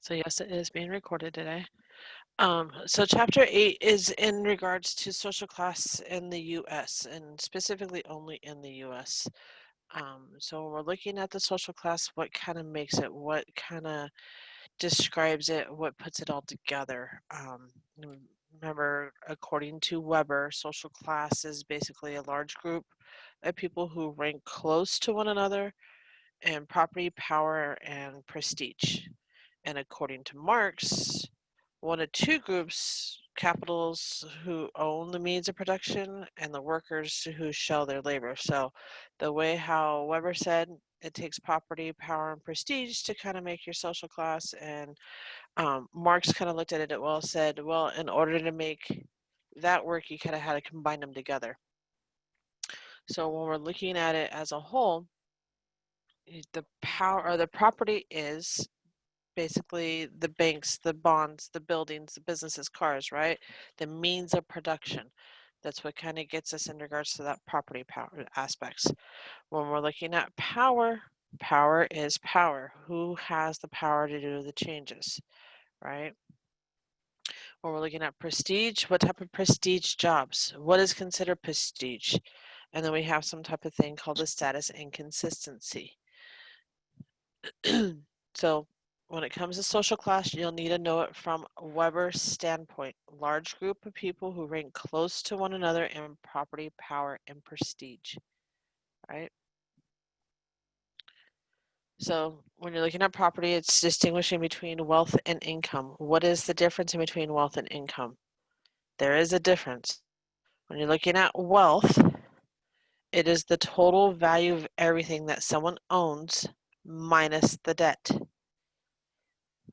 So yes, it is being recorded today. So Chapter 8 is in regards to social class in the U.S. and specifically only in the U.S. So when we're looking at the social class, what kind of makes it, what kind of describes it, what puts it all together. Remember, according to Weber, social class is basically a large group of people who rank close to one another in property, power, and prestige. And according to Marx, one of two groups, capitals who own the means of production and the workers who shell their labor. So the way how Weber said it takes property, power, and prestige to kind of make your social class, and Marx kind of looked at it well, said, well, in order to make that work, you kind of had to combine them together. So when we're looking at it as a whole, the power or the property is basically the banks, the bonds, the buildings, the businesses, cars, right? The means of production. That's what kind of gets us in regards to that property power aspects. When we're looking at power, power is power. Who has the power to do the changes, right? When we're looking at prestige, what type of prestige jobs? What is considered prestige? And then we have some type of thing called the status inconsistency. So when it comes to social class, you'll need to know it from Weber's standpoint. Large group of people who rank close to one another in property, power, and prestige, right? So when you're looking at property, it's distinguishing between wealth and income. What is the difference in between wealth and income? There is a difference. When you're looking at wealth, it is the total value of everything that someone owns minus the debt.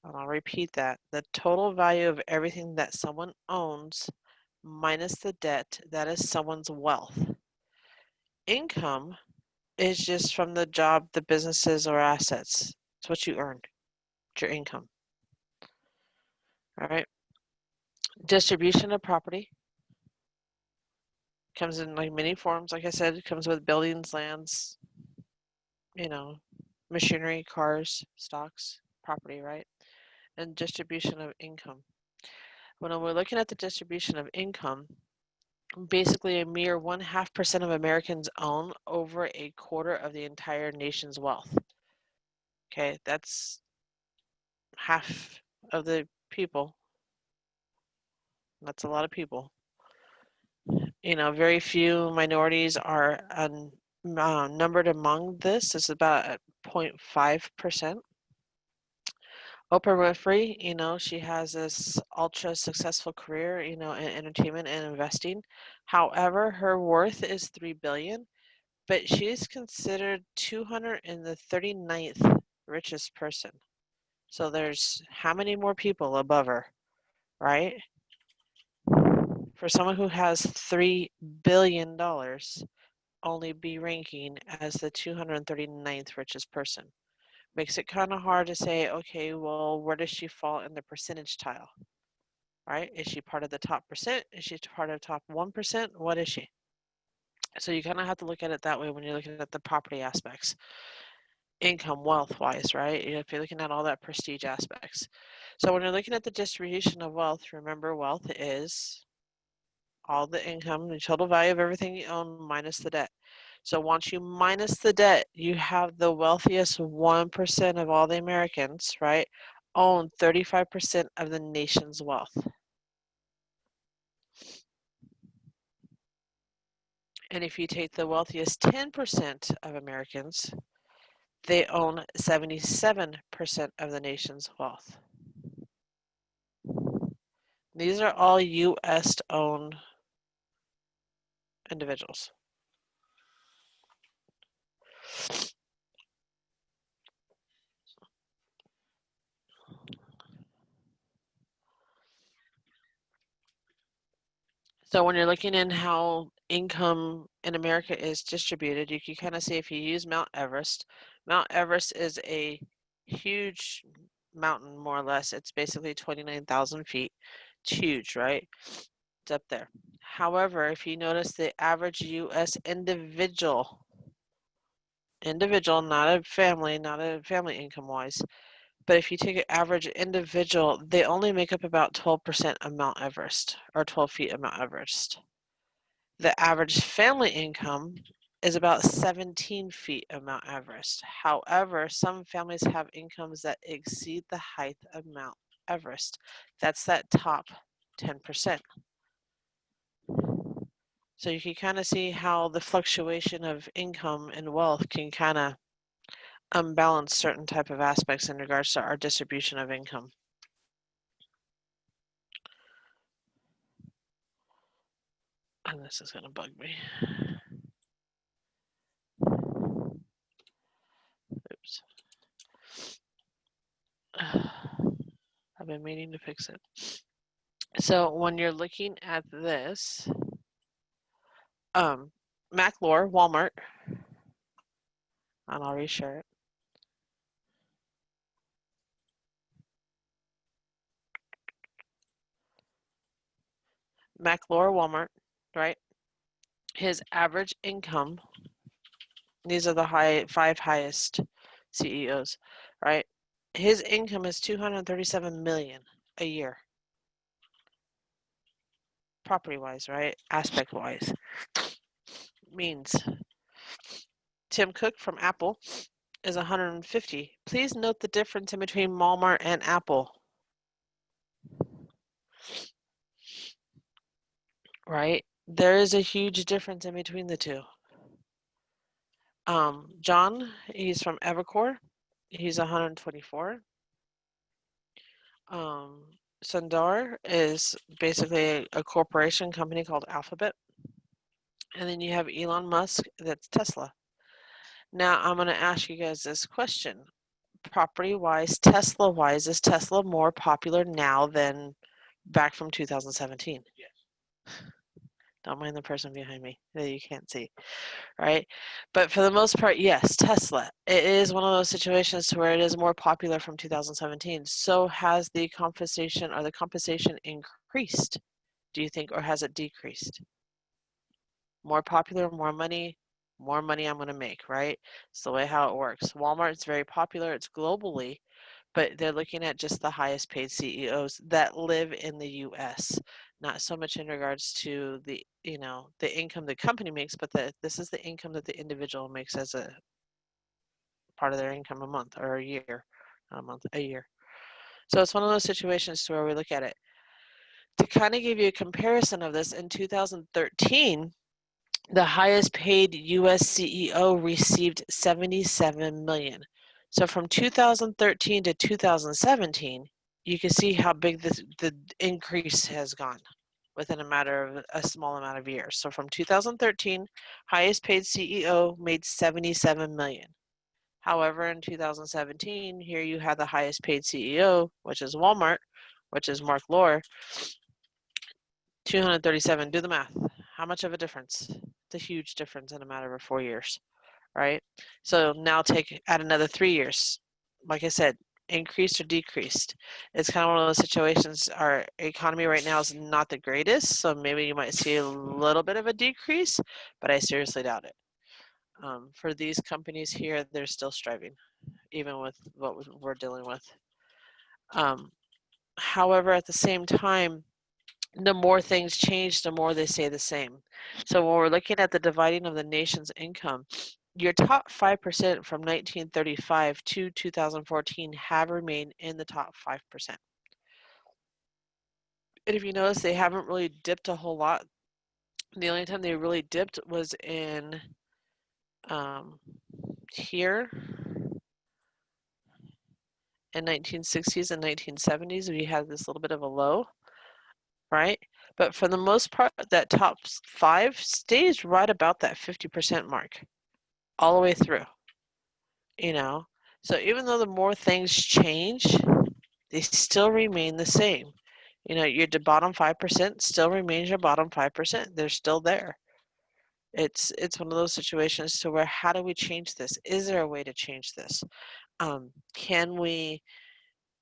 And I'll repeat that. The total value of everything that someone owns minus the debt, that is someone's wealth. Income is just from the job, the businesses, or assets. It's what you earned. It's your income. All right. Distribution of property comes in like many forms. Like I said, it comes with buildings, lands, machinery, cars, stocks, property, right? And distribution of income. When we're looking at the distribution of income, basically a mere 0.5% of Americans own over a quarter of the entire nation's wealth. Okay, that's half of the people. That's a lot of people. Very few minorities are numbered among this. It's about 0.5%. Oprah Winfrey, she has this ultra successful career, in entertainment and investing. However, her worth is $3 billion, but she is considered 239th richest person. So there's how many more people above her, right? For someone who has $3 billion, only be ranking as the 239th richest person. Makes it kind of hard to say, okay, well, where does she fall in the percentage tile? Right? Is she part of the top percent? Is she part of the top 1%? What is she? So you kind of have to look at it that way when you're looking at the property aspects, income, wealth-wise, right? If you're looking at all that prestige aspects. So when you're looking at the distribution of wealth, remember wealth is all the income, the total value of everything you own minus the debt. So once you minus the debt, you have the wealthiest 1% of all the Americans, right, own 35% of the nation's wealth. And if you take the wealthiest 10% of Americans, they own 77% of the nation's wealth. These are all U.S.-owned individuals. So when you're looking in how income in America is distributed, you can kind of see if you use Mount Everest. Mount Everest is a huge mountain, more or less. It's basically 29,000 feet. It's huge, right? It's up there. However, if you notice the average U.S. individual, not a family income-wise, But if you take an average individual, they only make up about 12% of Mount Everest, or 12 feet of Mount Everest. The average family income is about 17 feet of Mount Everest. However, some families have incomes that exceed the height of Mount Everest. That's that top 10%. So you can kind of see how the fluctuation of income and wealth can kind of unbalance certain type of aspects in regards to our distribution of income. And this is going to bug me. Oops. I've been meaning to fix it. So when you're looking at this, MacLore, Walmart, and I'll reshare it. MacLore, Walmart, right? His average income, these are the five highest CEOs, right? His income is $237 million a year, property-wise, right? Aspect-wise. Means Tim Cook from Apple is 150. Please note the difference in between Walmart and Apple. Right? There is a huge difference in between the two. John, he's from Evercore. He's 124. Sundar is basically a corporation company called Alphabet. And then you have Elon Musk, that's Tesla. Now I'm going to ask you guys this question. Property-wise, Tesla-wise, is Tesla more popular now than back from 2017? Yes. Don't mind the person behind me that you can't see, right? But for the most part, yes, Tesla. It is one of those situations to where it is more popular from 2017. So has the compensation increased, do you think, or has it decreased? More popular, more money I'm going to make, right? It's the way how it works. Walmart's very popular. It's globally, but they're looking at just the highest paid CEOs that live in the U.S., not so much in regards to the, the income the company makes, but this is the income that the individual makes as a part of their income a month or a year, not a month, a year. So it's one of those situations to where we look at it. To kind of give you a comparison of this, in 2013, the highest paid U.S. CEO received $77 million. So from 2013 to 2017, you can see how big the increase has gone within a matter of a small amount of years. So from 2013, highest paid CEO made $77 million. However, in 2017, here you have the highest paid CEO, which is Walmart, which is Mark Lore, 237. Do the math. How much of a difference? It's a huge difference in a matter of 4 years, right? So now add another 3 years. Like I said, increased or decreased. It's kind of one of those situations. Our economy right now is not the greatest, so maybe you might see a little bit of a decrease, but I seriously doubt it. For these companies here, they're still striving, even with what we're dealing with. However, at the same time, the more things change, the more they stay the same. So when we're looking at the dividing of the nation's income, your top 5% from 1935 to 2014 have remained in the top 5%. And if you notice, they haven't really dipped a whole lot. The only time they really dipped was in here in 1960s and 1970s. We had this little bit of a low, right? But for the most part, that top 5 stays right about that 50% mark all the way through, So even though the more things change, they still remain the same. Your bottom 5% still remains your bottom 5%. They're still there. It's one of those situations to where, how do we change this? Is there a way to change this? Can we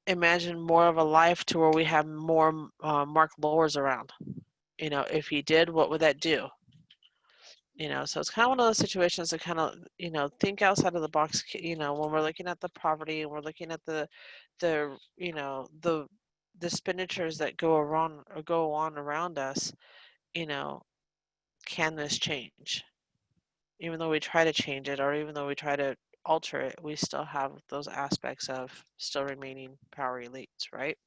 imagine more of a life to where we have more Mark Lowers around? If he did, what would that do? So it's kind of one of those situations to kind of, think outside of the box, when we're looking at the poverty and we're looking at the expenditures that go on around us, you know, can this change? Even though we try to change it or even though we try to alter it, we still have those aspects of still remaining power elites, right?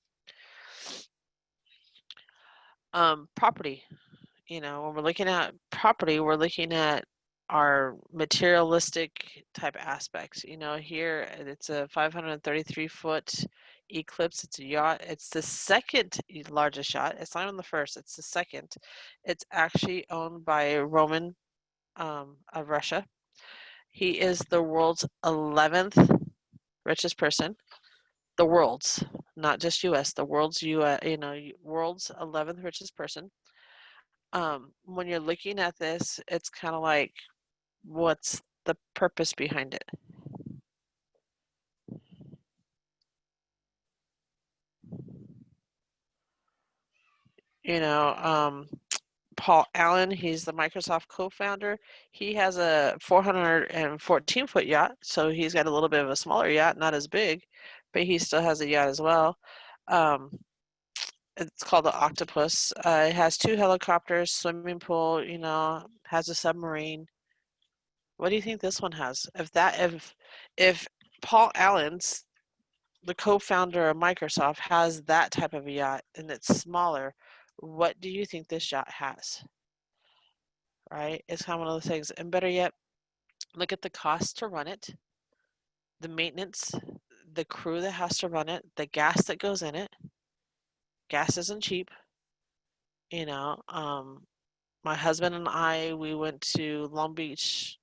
Property. When we're looking at property, we're looking at our materialistic type aspects. Here it's a 533-foot Eclipse. It's a yacht. It's the second largest yacht. It's not even the first. It's the second. It's actually owned by Roman of Russia. He is the world's 11th richest person. The world's, not just U.S. The world's world's 11th richest person. When you're looking at this, it's kind of like, what's the purpose behind it? You know, um, Paul Allen, he's the Microsoft co-founder. He has a 414-foot yacht, so he's got a little bit of a smaller yacht, not as big, but he still has a yacht as well. Um, it's called the Octopus. It has 2 helicopters, swimming pool, has a submarine. What do you think this one has? If Paul Allen's the co-founder of Microsoft has that type of a yacht and it's smaller, what do you think this yacht has? Right? It's kind of one of those things. And better yet, look at the cost to run it, the maintenance, the crew that has to run it, the gas that goes in it. Gas isn't cheap. You know, um, my husband and I, we went to Long Beach.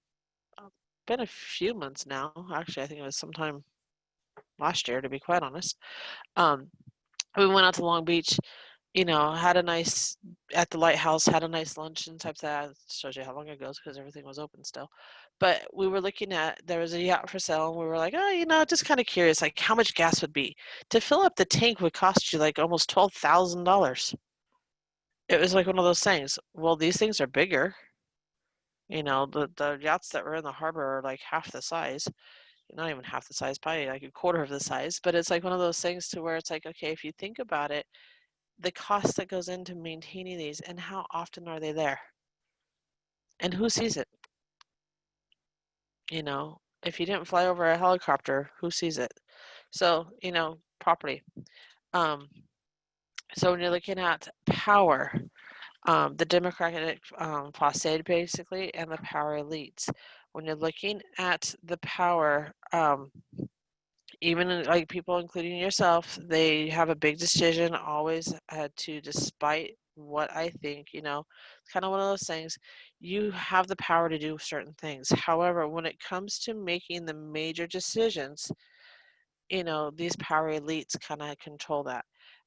Been a few months now. Actually, I think it was sometime last year, to be quite honest. Um, we went out to Long Beach, had a nice at the lighthouse, had a nice lunch and type of that. Shows you how long it goes because everything was open still. But we were looking at there was a yacht for sale, and we were like, oh, just kind of curious, like how much gas would be to fill up the tank would cost you like almost $12,000. It was like one of those things. Well, these things are bigger. The yachts that were in the harbor are like half the size. Not even half the size, probably like a quarter of the size. But it's like one of those things to where it's like, okay, if you think about it, the cost that goes into maintaining these and how often are they there and who sees it. If you didn't fly over a helicopter, who sees it? So property. um, so when you're looking at power, the democratic facade basically and the power elites, when you're looking at the power, even like people including yourself, they have a big decision always to, despite what I think, it's kind of one of those things. You have the power to do certain things. However, when it comes to making the major decisions, these power elites kind of control that.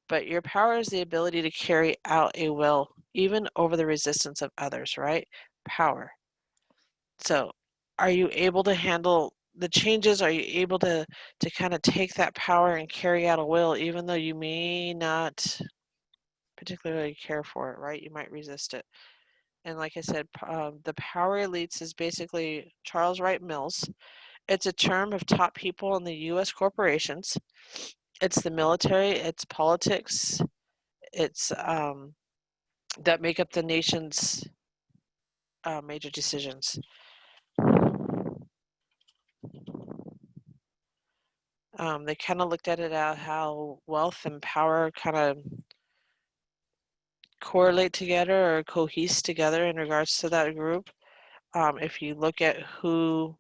But your power is the ability to carry out a will, even over the resistance of others, right? Power. So are you able to handle the changes? Are you able to kind of take that power and carry out a will, even though you may not particularly care for it, right? You might resist it. And like I said, the power elites is basically Charles Wright Mills. It's a term of top people in the U.S. corporations. It's the military, it's politics, it's that make up the nation's major decisions. They kind of looked at it at how wealth and power kind of correlate together or cohese together in regards to that group. If you look at who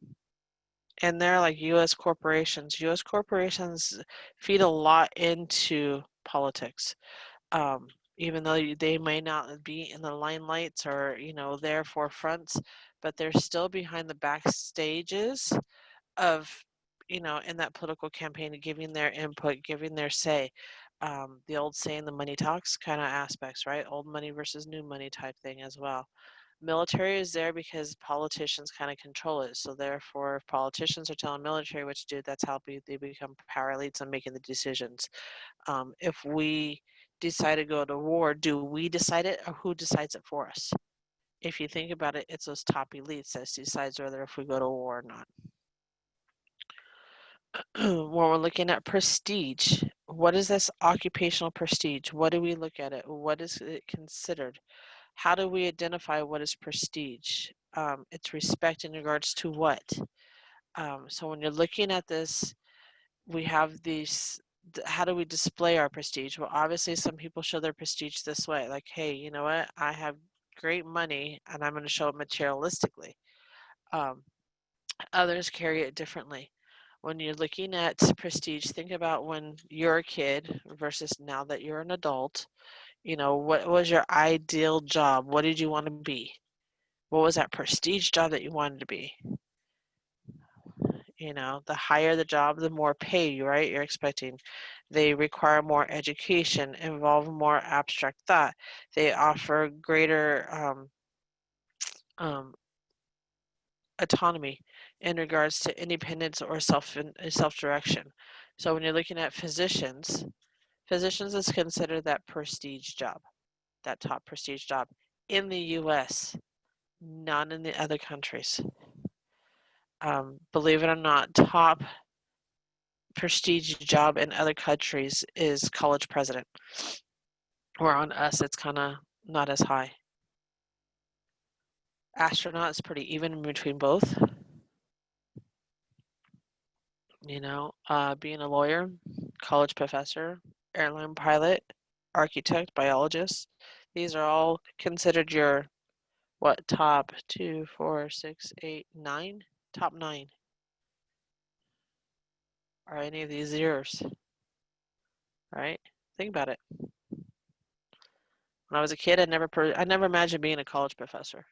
in there, like U.S. corporations feed a lot into politics. Even though they may not be in the limelights or their forefronts, but they're still behind the backstages of in that political campaign, giving their input, giving their say. The old saying, the money talks kind of aspects, right? Old money versus new money type thing as well. Military is there because politicians kind of control it. So therefore, if politicians are telling military what to do, that's how they become power elites on making the decisions. If we decide to go to war, do we decide it or who decides it for us? If you think about it, it's those top elites that decides whether if we go to war or not. When we're looking at prestige, what is this occupational prestige? What do we look at it? What is it considered? How do we identify what is prestige? It's respect in regards to what? So when you're looking at this, we have these, how do we display our prestige? Well, obviously some people show their prestige this way, like, hey, you know what? I have great money and I'm going to show it materialistically. Others carry it differently. When you're looking at prestige, think about when you're a kid versus now that you're an adult. You know, what was your ideal job? What did you want to be? What was that prestige job that you wanted to be? You know, the higher the job, the more pay, right? You're expecting. They require more education, involve more abstract thought. They offer greater um, autonomy in regards to independence or self-direction. So when you're looking at physicians is considered that prestige job, that top prestige job in the U.S., not in the other countries. Believe it or not, top prestige job in other countries is college president. Where on us, it's kind of not as high. Astronaut is pretty even in between both. You know, being a lawyer, college professor, airline pilot, architect, biologist. These are all considered your, what, top 2, 4, 6, 8, 9? Top 9. Are any of these yours? Right? Think about it. When I was a kid, I never imagined being a college professor.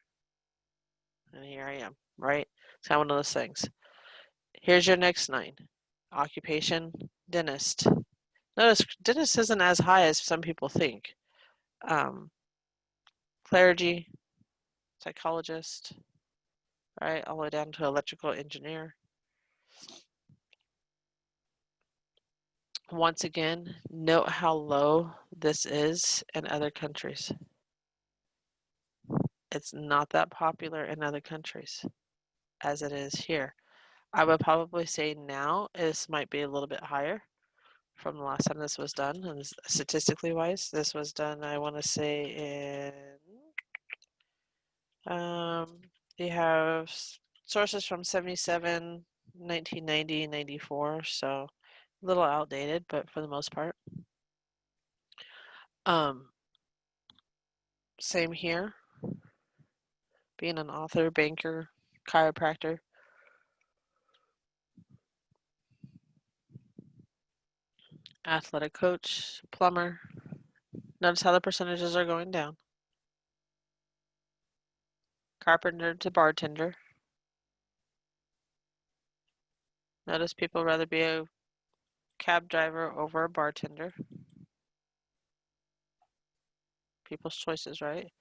And here I am, right? It's kind of one of those things. Here's your next 9. Occupation, dentist. Notice dentist isn't as high as some people think. Clergy, psychologist, right, all the way down to electrical engineer. Once again, note how low this is in other countries. It's not that popular in other countries as it is here. I would probably say now this might be a little bit higher from the last time this was done, and statistically wise, this was done, I want to say, in you have sources from 77, 1990, 94, so a little outdated, but for the most part. Same here, being an author, banker, chiropractor. Athletic coach, plumber. Notice how the percentages are going down. Carpenter to bartender. Notice people rather be a cab driver over a bartender. People's choices, right?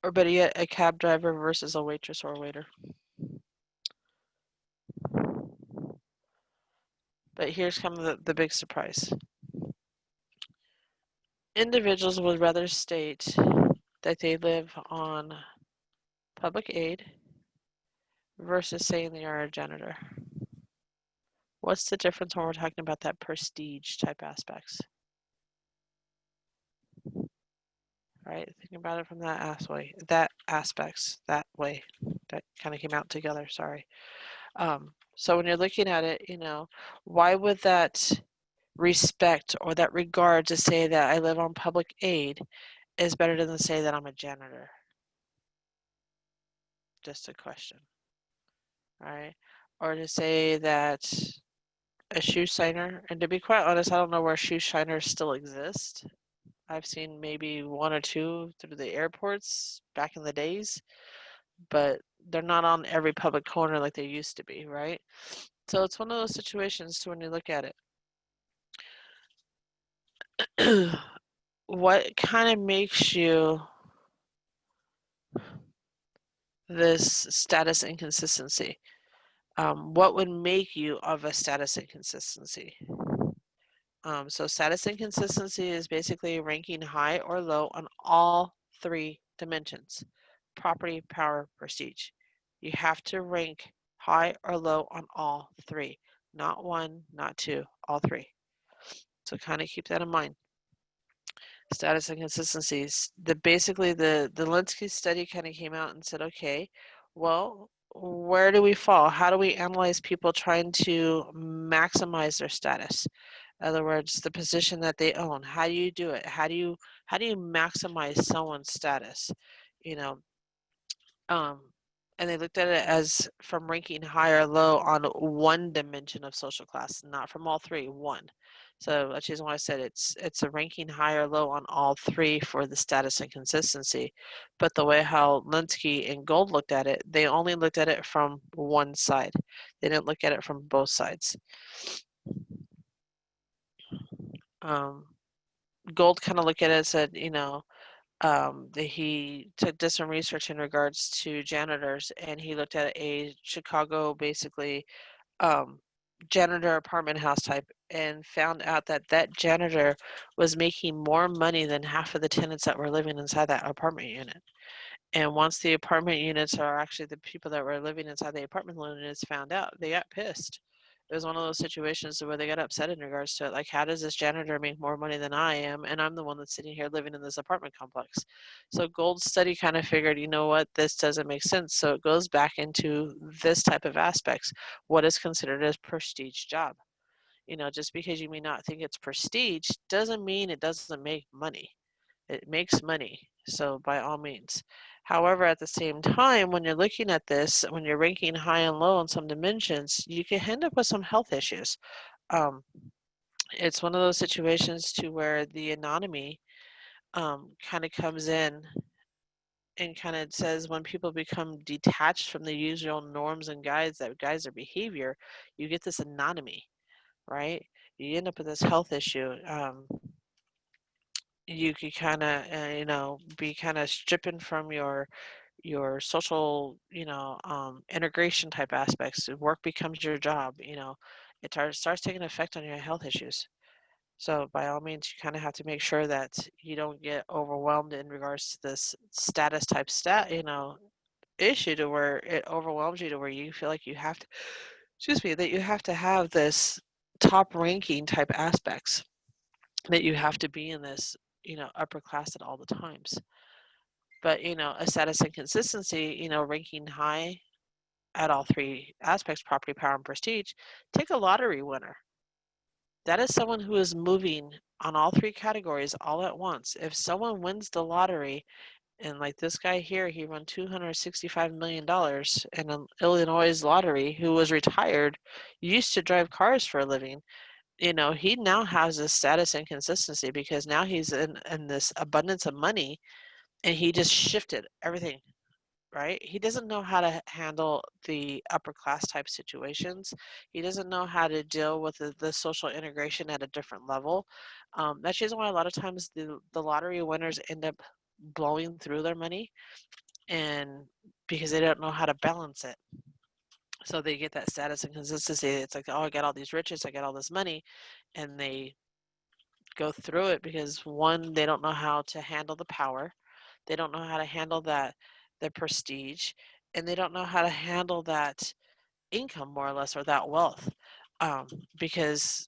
Or better yet, a cab driver versus a waitress or a waiter. But here's kind of the big surprise. Individuals would rather state that they live on public aid versus saying they are a janitor. What's the difference when we're talking about that prestige type aspects? Right? Think about it from that aspects, that way. That kind of came out together, sorry. So when you're looking at it, you know, why would that respect or that regard to say that I live on public aid is better than to say that I'm a janitor? Just a question. All right. Or to say that a shoe shiner, and to be quite honest, I don't know where shoe shiners still exist. I've seen maybe 1 or 2 through the airports back in the days, but they're not on every public corner like they used to be, right? So it's one of those situations to when you look at it. What kind of makes you this status inconsistency? What would make you of a status inconsistency? So status inconsistency is basically ranking high or low on all 3 dimensions: property, power, prestige. You have to rank high or low on all three, not one, not two, all three. So kind of keep that in mind. Status and consistencies. Basically the Linsky study kind of came out and said, okay, well, where do we fall? How do we analyze people trying to maximize their status? In other words, the position that they own. How do you do it? How do you maximize someone's status? You know, um, and they looked at it as from ranking high or low on one dimension of social class, not from all three, one. So that's just why I said it's a ranking high or low on all three for the status and consistency. But the way how Linsky and Gold looked at it, they only looked at it from one side. They didn't look at it from both sides. Gold kind of looked at it and said, he did some research in regards to janitors, and he looked at a Chicago, basically, janitor apartment house type, and found out that that janitor was making more money than half of the tenants that were living inside that apartment unit. And once the apartment units are actually the people that were living inside the apartment units found out, they got pissed. It was one of those situations where they got upset in regards to it. Like, how does this janitor make more money than I am? And I'm the one that's sitting here living in this apartment complex. So Gold's study kind of figured, you know what, this doesn't make sense. So it goes back into this type of aspects. What is considered a prestige job? Just because you may not think it's prestige doesn't mean it doesn't make money. It makes money, so by all means. However, at the same time, when you're looking at this, when you're ranking high and low on some dimensions, you can end up with some health issues. It's one of those situations to where the anatomy kind of comes in and kind of says when people become detached from the usual norms and guides that guides their behavior, you get this anatomy, right? You end up with this health issue. You could kind of be kind of stripping from your social integration type aspects. Work becomes your job. It starts taking effect on your health issues. So by all means, you kind of have to make sure that you don't get overwhelmed in regards to this status type issue, to where it overwhelms you to where you feel like you have to, excuse me, that you have to have this top ranking type aspects, that you have to be in this upper class at all the times. But a status and consistency, ranking high at all three aspects: property, power, and prestige. Take a lottery winner. That is someone who is moving on all three categories all at once. If someone wins the lottery, and like this guy here, he won $265 million in an Illinois lottery, who was retired, used to drive cars for a living. He now has this status and consistency because now he's in this abundance of money, and he just shifted everything, right? He doesn't know how to handle the upper class type situations. He doesn't know how to deal with the social integration at a different level. That's just why a lot of times the lottery winners end up blowing through their money, and because they don't know how to balance it. So they get that status and consistency. It's like, oh, I got all these riches, I got all this money, and they go through it because, one, they don't know how to handle the power, they don't know how to handle the prestige, and they don't know how to handle that income, more or less, or that wealth, um, because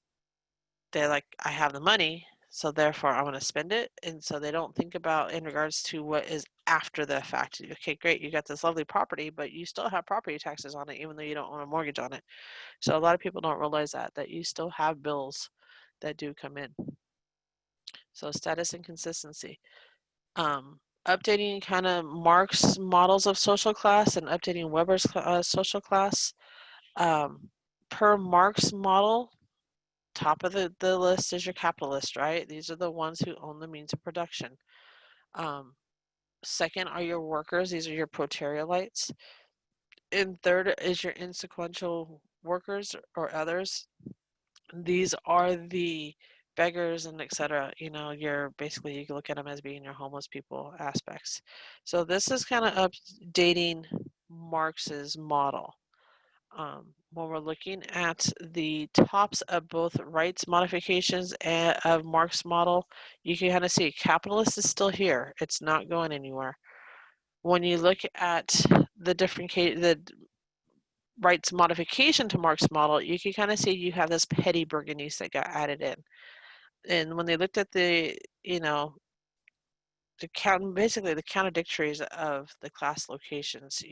they're like, I have the money, so therefore I'm going to spend it. And so they don't think about in regards to what is after the fact. Okay, great, you got this lovely property, but you still have property taxes on it, even though you don't own a mortgage on it. So a lot of people don't realize that you still have bills that do come in. So status and consistency. Updating kind of Mark's models of social class and updating Weber's social class. Per Mark's model, top of the list is your capitalist, right? These are the ones who own the means of production. Second are your workers. These are your proteriolites. And third is your insequential workers or others. These are the beggars and etc. You're basically, you can look at them as being your homeless people aspects. So this is kind of updating Marx's model. When we're looking at the tops of both rights modifications of Marx's model, you can kind of see capitalist is still here. It's not going anywhere. When you look at the different the rights modification to Mark's model, you can kind of see you have this petty burgundies that got added in. And when they looked at the, basically the contradictories of the class locations,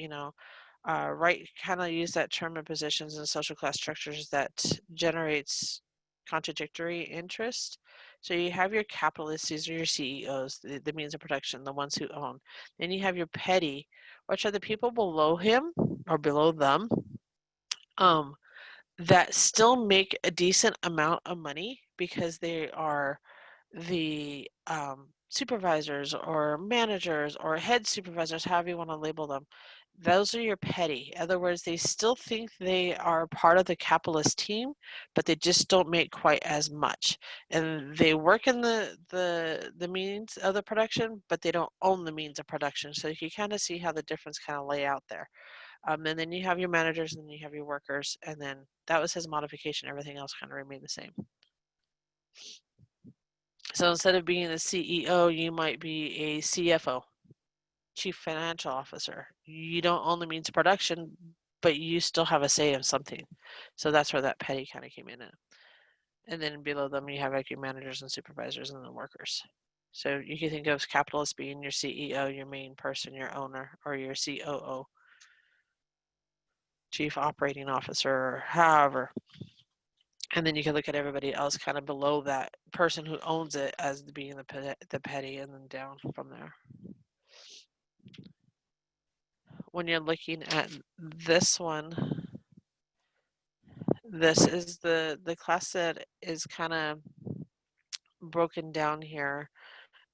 Wright kind of use that term of positions and social class structures that generates contradictory interest. So you have your capitalists, these are your CEOs, the means of production, the ones who own. Then you have your petty, which are the people below him or below them, um, that still make a decent amount of money because they are the supervisors or managers or head supervisors, however you want to label them. Those are your petty. In other words, they still think they are part of the capitalist team, but they just don't make quite as much. And they work in the means of the production, but they don't own the means of production. So you can kind of see how the difference kind of lay out there. And then you have your managers, and then you have your workers, and then that was his modification. Everything else kind of remained the same. So instead of being a CEO, you might be a CFO, Chief Financial Officer. You don't own the means of production, but you still have a say in something. So that's where that petty kind of came in. And then below them, you have like your managers and supervisors and the workers. So you can think of capitalists being your CEO, your main person, your owner, or your COO, Chief Operating Officer, or however. And then you can look at everybody else kind of below that person who owns it as being the petty, and then down from there. When you're looking at this one, this is the class that is kind of broken down here.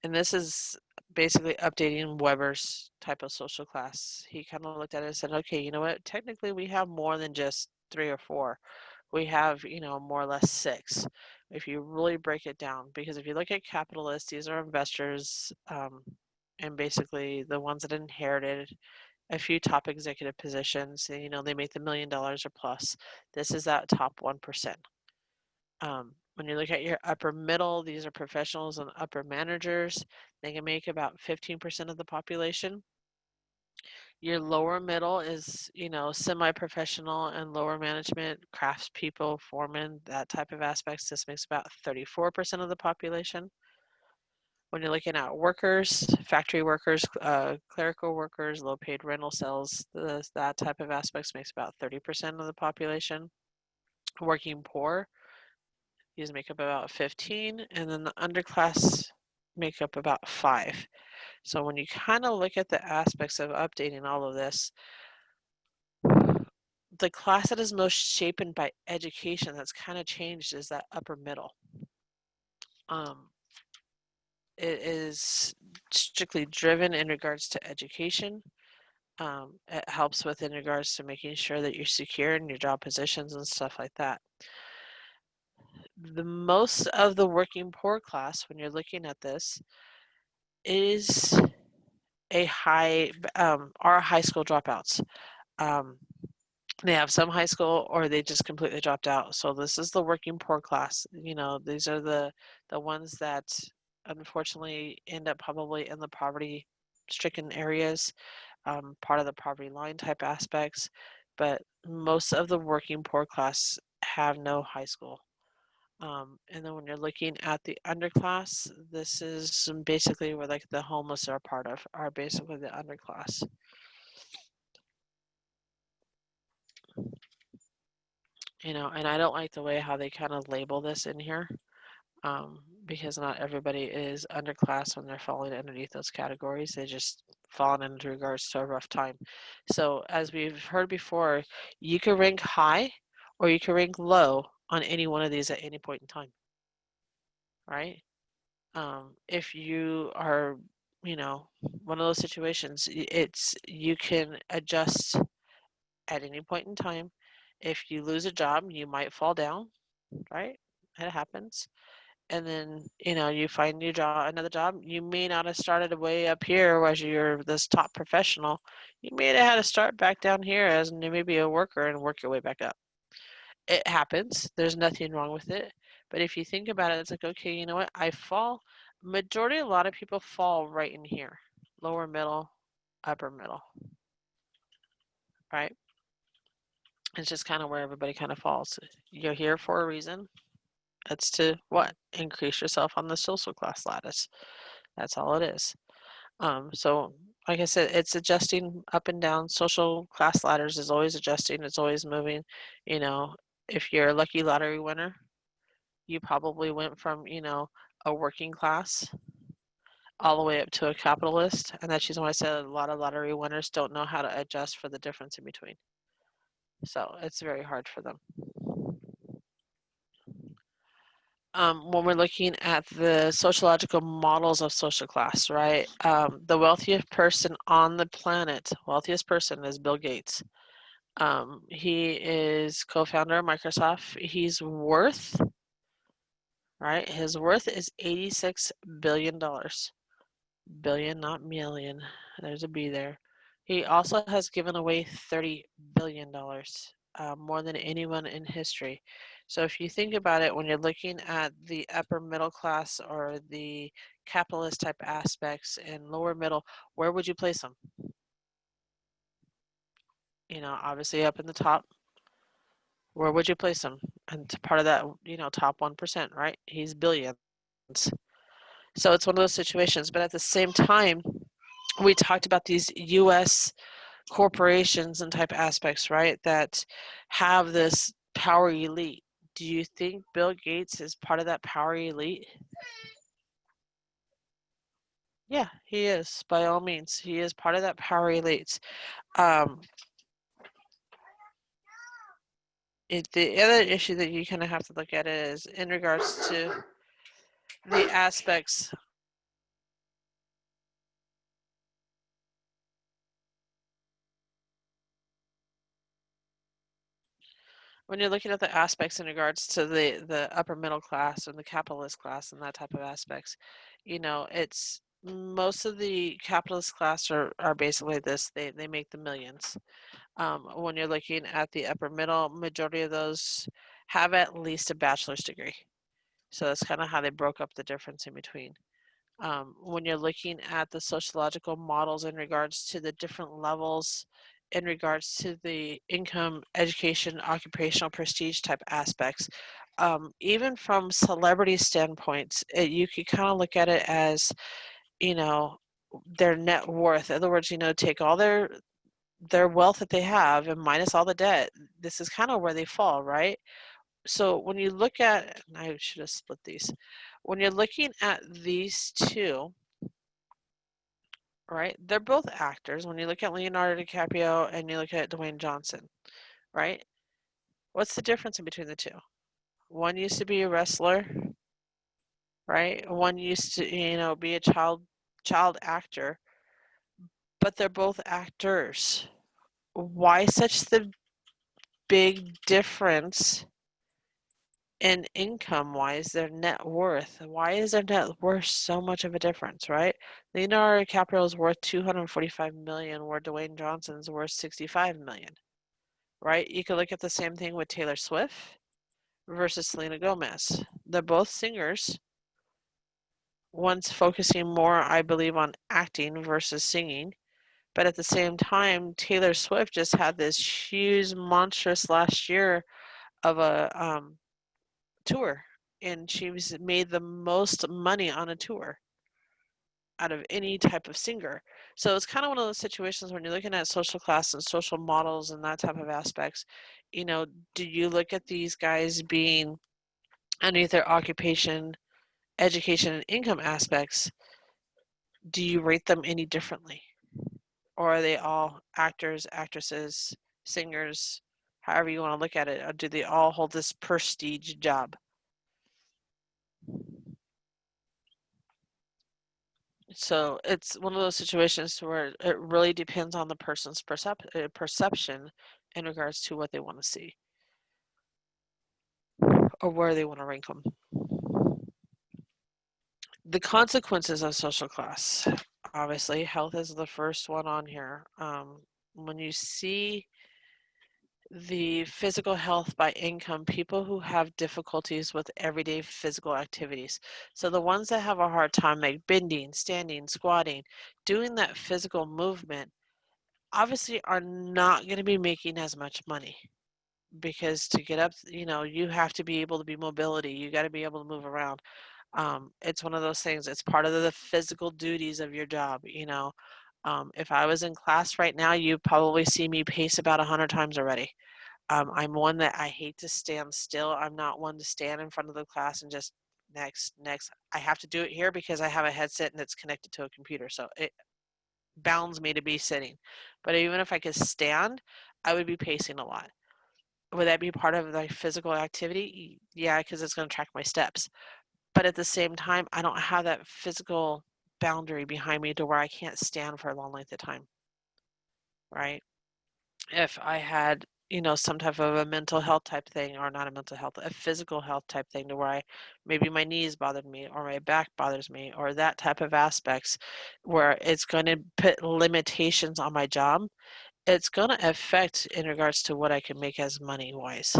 And this is basically updating Weber's type of social class. He kind of looked at it and said, okay, you know what? Technically, we have more than just 3 or 4. We have, more or less 6. If you really break it down, because if you look at capitalists, these are investors, and basically the ones that inherited a few top executive positions, and they make the $1 million or plus. This is that top 1%. When you look at your upper middle, these are professionals and upper managers. They can make about 15% of the population. Your lower middle is, semi-professional and lower management, craftspeople, foremen, that type of aspects. This makes about 34% of the population. When you're looking at workers, factory workers, clerical workers, low-paid rental sales, that type of aspects makes about 30% of the population. Working poor, these make up about 15, and then the underclass make up about 5. So when you kind of look at the aspects of updating all of this, the class that is most shaped by education that's kind of changed is that upper middle. It is strictly driven in regards to education. It helps with in regards to making sure that you're secure in your job positions and stuff like that. The most of the working poor class, when you're looking at this, is a are high school dropouts. They have some high school, or they just completely dropped out. So this is the working poor class. These are the ones that unfortunately end up probably in the poverty-stricken areas, part of the poverty line type aspects. But most of the working poor class have no high school. And then when you're looking at the underclass, this is basically where like the homeless are part of, are basically the underclass. And I don't like the way how they kind of label this in here, because not everybody is underclass when they're falling underneath those categories. They just fall in regards to a rough time. So as we've heard before, you can rank high or you can rank low on any one of these at any point in time, right? If you are, one of those situations, you can adjust at any point in time. If you lose a job, you might fall down, right? It happens. And then, you find another job. You may not have started way up here as you're this top professional. You may have had to start back down here as maybe a worker and work your way back up. It happens. There's nothing wrong with it. But if you think about it, it's like, okay, you know what? A lot of people fall right in here. Lower middle, upper middle, right? It's just kind of where everybody kind of falls. You're here for a reason. It's to what? Increase yourself on the social class lattice. That's all it is. So like I said, it's adjusting up and down. Social class ladders is always adjusting. It's always moving. You know, if you're a lucky lottery winner, you probably went from, a working class all the way up to a capitalist. And that's just why I said a lot of lottery winners don't know how to adjust for the difference in between. So it's very hard for them. When we're looking at the sociological models of social class, right? The wealthiest person on the planet, wealthiest person is Bill Gates. He is co-founder of Microsoft. He's worth, right? His worth is $86 billion. Billion, not million. There's a B there. He also has given away $30 billion, more than anyone in history. So if you think about it, when you're looking at the upper middle class or the capitalist type aspects and lower middle, where would you place them? Obviously up in the top. Where would you place him? And part of that, top 1%, right? He's billions. So it's one of those situations. But at the same time, we talked about these U.S. corporations and type aspects, right, that have this power elite. Do you think Bill Gates is part of that power elite? Yeah, he is, by all means. He is part of that power elite. The other issue that you kind of have to look at it is in regards to the aspects when you're looking at the aspects in regards to the upper middle class and the capitalist class and that type of aspects, it's most of the capitalist class are basically this. They make the millions. When you're looking at the upper middle, majority of those have at least a bachelor's degree. So that's kind of how they broke up the difference in between. When you're looking at the sociological models in regards to the different levels in regards to the income, education, occupational prestige type aspects, even from celebrity standpoints, you could kind of look at it as, their net worth. In other words, take all their wealth that they have and minus all the debt. This is kind of where they fall, right? So when you look at, I should have split these. When you're looking at these two, right, they're both actors. When you look at Leonardo DiCaprio and you look at Dwayne Johnson, right, what's the difference in between the two? One used to be a wrestler, right? One used to, be a child actor, but they're both actors. Why such the big difference in income wise, their net worth? Why is their net worth so much of a difference, right? Leonardo DiCaprio is worth $245 million, where Dwayne Johnson's worth $65 million, right? You could look at the same thing with Taylor Swift versus Selena Gomez. They're both singers. One's focusing more, I believe, on acting versus singing. But at the same time, Taylor Swift just had this huge, monstrous last year of a tour, and she's made the most money on a tour out of any type of singer. So it's kind of one of those situations when you're looking at social class and social models and that type of aspects, do you look at these guys being underneath their occupation, education, and income aspects? Do you rate them any differently? Or are they all actors, actresses, singers, however you want to look at it? Or do they all hold this prestige job? So it's one of those situations where it really depends on the person's perception in regards to what they want to see or where they want to rank them. The consequences of social class. Obviously, health is the first one on here. When you see the physical health by income, people who have difficulties with everyday physical activities. So the ones that have a hard time like bending, standing, squatting, doing that physical movement obviously are not going to be making as much money because to get up, you have to be able to be mobility. You got to be able to move around. It's one of those things. It's part of the physical duties of your job. If I was in class right now, you probably see me pace about 100 times already. I'm one that I hate to stand still. I'm not one to stand in front of the class and just next, next. I have to do it here because I have a headset and it's connected to a computer. So it bounds me to be sitting. But even if I could stand, I would be pacing a lot. Would that be part of the physical activity? Yeah, because it's going to track my steps. But at the same time, I don't have that physical boundary behind me to where I can't stand for a long length of time, right? If I had, some type of a mental health type thing, or not a mental health, a physical health type thing to where maybe my knees bothered me or my back bothers me or that type of aspects where it's going to put limitations on my job, it's going to affect in regards to what I can make as money wise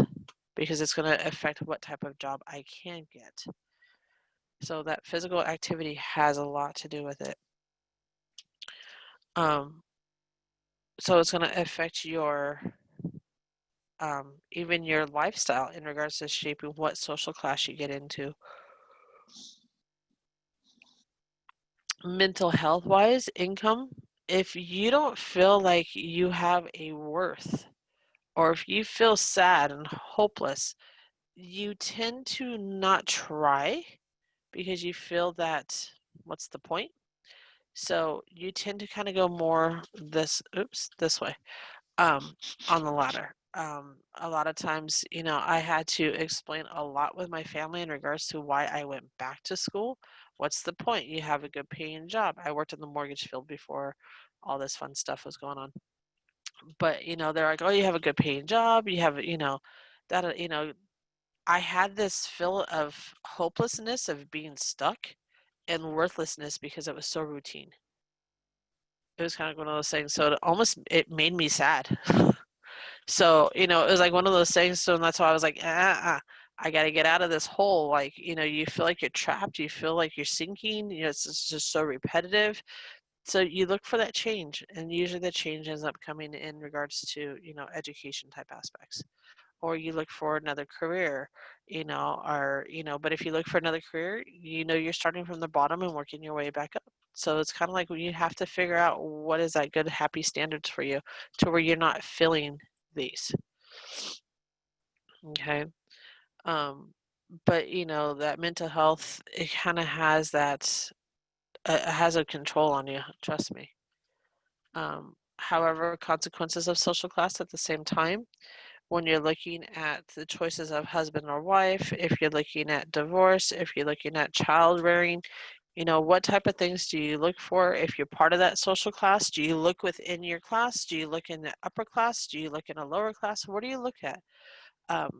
because it's going to affect what type of job I can get. So that physical activity has a lot to do with it. Um, so it's going to affect your even your lifestyle in regards to shaping what social class you get into. Mental health wise, income, if you don't feel like you have a worth or if you feel sad and hopeless, you tend to not try because you feel that what's the point? So you tend to kind of go more this way. um, on the ladder. A lot of times, I had to explain a lot with my family in regards to why I went back to school. What's the point? You have a good paying job. I worked in the mortgage field before all this fun stuff was going on. But, they're like, oh, you have a good paying job. You have, that, I had this feel of hopelessness of being stuck and worthlessness because it was so routine. It was kind of one of those things. So it made me sad. So, it was like one of those things. So that's why I was like, I got to get out of this hole. Like, you feel like you're trapped. You feel like you're sinking. It's just so repetitive. So you look for that change. And usually the change ends up coming in regards to, education type aspects. Or you look for another career, but if you look for another career, you're starting from the bottom and working your way back up. So it's kind of like you have to figure out what is that good, happy standards for you to where you're not feeling these. Okay. Um, but that mental health, it kind of has that, has a control on you, trust me. However, consequences of social class at the same time, when you're looking at the choices of husband or wife, if you're looking at divorce, if you're looking at child rearing, what type of things do you look for if you're part of that social class? Do you look within your class? Do you look in the upper class? Do you look in a lower class? What do you look at?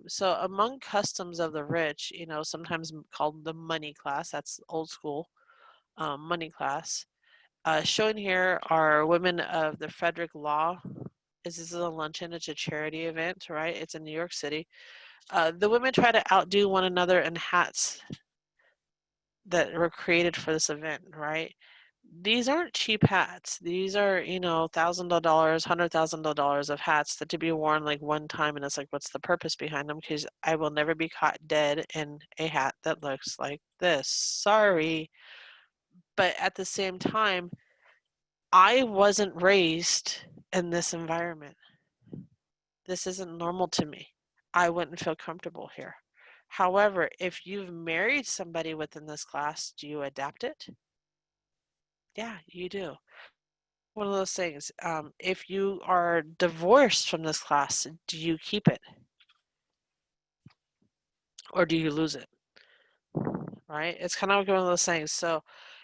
So among customs of the rich, sometimes called the money class, that's old school money class. Shown here are women of the Frederick Law. This is a luncheon, it's a charity event, right? It's in New York City. The women try to outdo one another in hats that were created for this event, right? These aren't cheap hats. These are, thousands of dollars, $100,000 of hats that to be worn like one time, and it's like, what's the purpose behind them? Because I will never be caught dead in a hat that looks like this. Sorry. But at the same time, I wasn't raised in this environment. This isn't normal to me. I wouldn't feel comfortable here. However, if you've married somebody within this class, do you adapt it? Yeah, you do. One of those things. If you are divorced from this class, do you keep it or do you lose it? Right? It's kind of like one of those things. So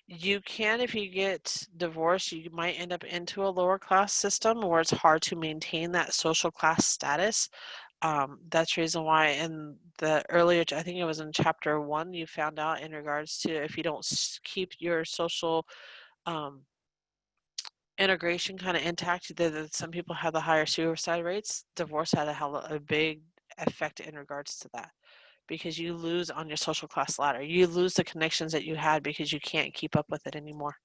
you can, if you get divorced, you might end up into a lower class system where it's hard to maintain that social class status. That's the reason why in the earlier, I think it was in chapter 1, you found out in regards to if you don't keep your social um, integration kind of intact, that some people have the higher suicide rates. Divorce had a big effect in regards to that, because you lose on your social class ladder. You lose the connections that you had because you can't keep up with it anymore,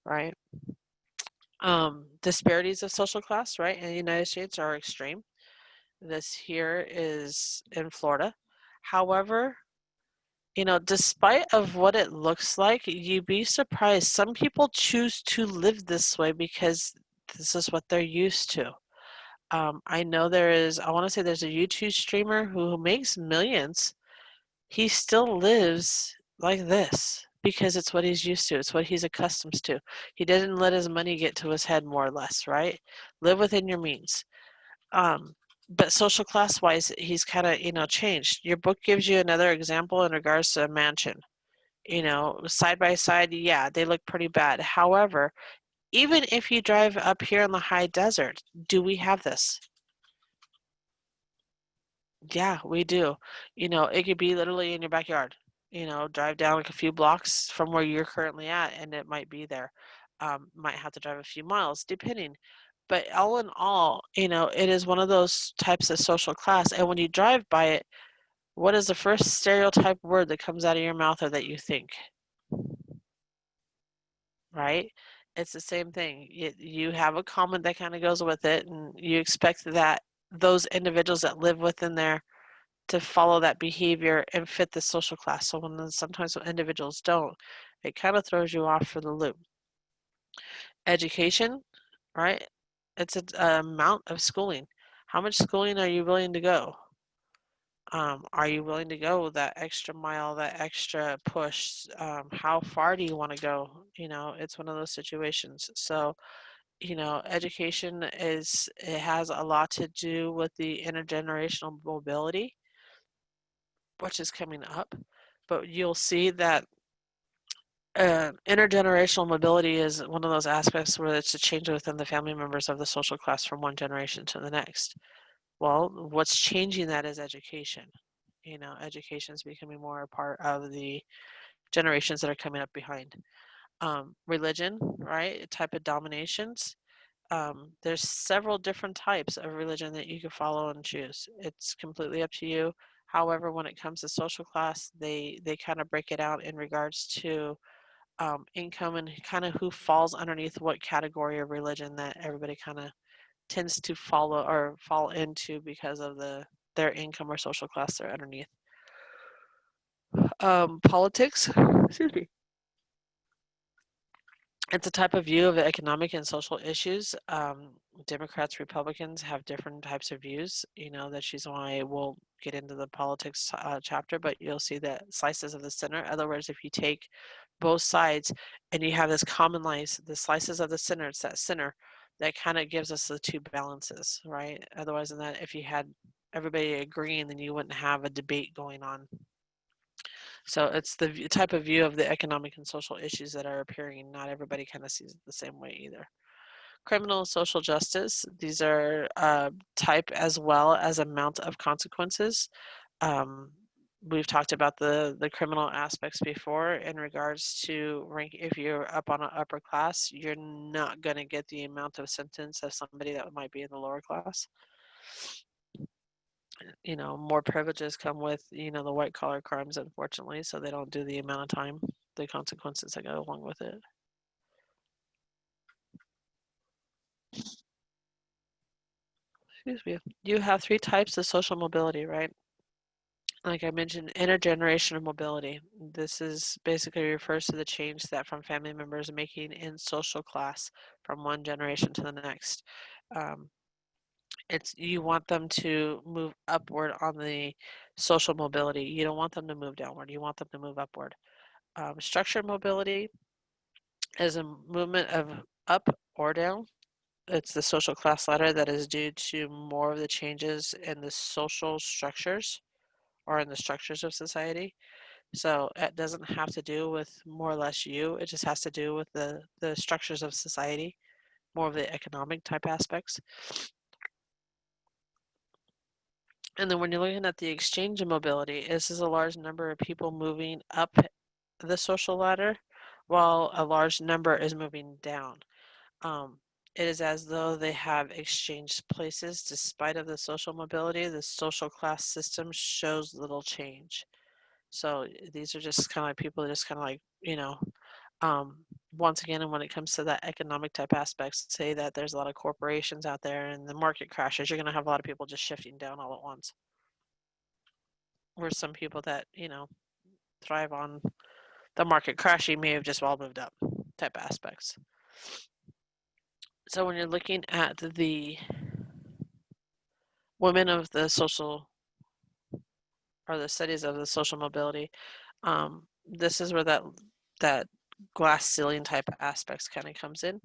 right? Disparities of social class, right, in the United States are extreme. This here is in Florida. However, despite of what it looks like, you'd be surprised. Some people choose to live this way because this is what they're used to. I know I want to say there's a YouTube streamer who makes millions. He still lives like this because it's what he's used to. It's what he's accustomed to. He didn't let his money get to his head, more or less, right? Live within your means. But social class wise, he's kind of, changed. Your book gives you another example in regards to a mansion. Side by side, yeah, they look pretty bad. However, even if you drive up here in the high desert, do we have this? Yeah, we do. It could be literally in your backyard. Drive down like a few blocks from where you're currently at, and it might be there. Might have to drive a few miles, depending. But all in all, it is one of those types of social class. And when you drive by it, what is the first stereotype word that comes out of your mouth or that you think? Right? It's the same thing. You have a comment that kind of goes with it, and you expect that those individuals that live within there to follow that behavior and fit the social class. So sometimes when individuals don't, it kind of throws you off for the loop. Education, right? It's an amount of schooling. How much schooling are you willing to go? Are you willing to go that extra mile, that extra push? How far do you want to go? It's one of those situations. So, education it has a lot to do with the intergenerational mobility, which is coming up. But you'll see that intergenerational mobility is one of those aspects where it's a change within the family members of the social class from one generation to the next. Well, what's changing that is education. Education is becoming more a part of the generations that are coming up behind. Religion, right? Type of dominations. There's several different types of religion that you can follow and choose. It's completely up to you. However, when it comes to social class, they kind of break it out in regards to income and kind of who falls underneath what category of religion that everybody kind of tends to follow or fall into because of their income or social class they're underneath. Politics, excuse me. It's a type of view of the economic and social issues. Democrats, Republicans have different types of views. That's reason why we'll get into the politics chapter, but you'll see that slices of the center. In other words, if you take both sides and you have this common lines, the slices of the center, it's that center that kind of gives us the two balances, right? Otherwise than that, if you had everybody agreeing, then you wouldn't have a debate going on. So it's the type of view of the economic and social issues that are appearing. Not everybody kind of sees it the same way either. Criminal and social justice, these are type as well as amount of consequences. Um, we've talked about the criminal aspects before in regards to rank. If you're up on an upper class, you're not going to get the amount of sentence of somebody that might be in the lower class. More privileges come with, the white collar crimes, unfortunately, so they don't do the amount of time, the consequences that go along with it. Excuse me. You have three types of social mobility, right? Like I mentioned, intergenerational mobility. This is basically refers to the change that from family members making in social class from one generation to the next. Um, it's you want them to move upward on the social mobility. You don't want them to move downward. You want them to move upward. Structured mobility is a movement of up or down. It's the social class ladder that is due to more of the changes in the social structures or in the structures of society. So it doesn't have to do with more or less you. It just has to do with the structures of society, more of the economic type aspects. And then when you're looking at the exchange of mobility, this is a large number of people moving up the social ladder while a large number is moving down. Um, it is as though they have exchanged places despite of the social mobility. The social class system shows little change. So these are just kind of like people just kind of like, um, once again, and when it comes to that economic type aspects, say that there's a lot of corporations out there and the market crashes, you're going to have a lot of people just shifting down all at once. Where some people that, thrive on the market crashing may have just all moved up type aspects. So when you're looking at the women of the social or the studies of the social mobility, this is where that glass ceiling type of aspects kind of comes in.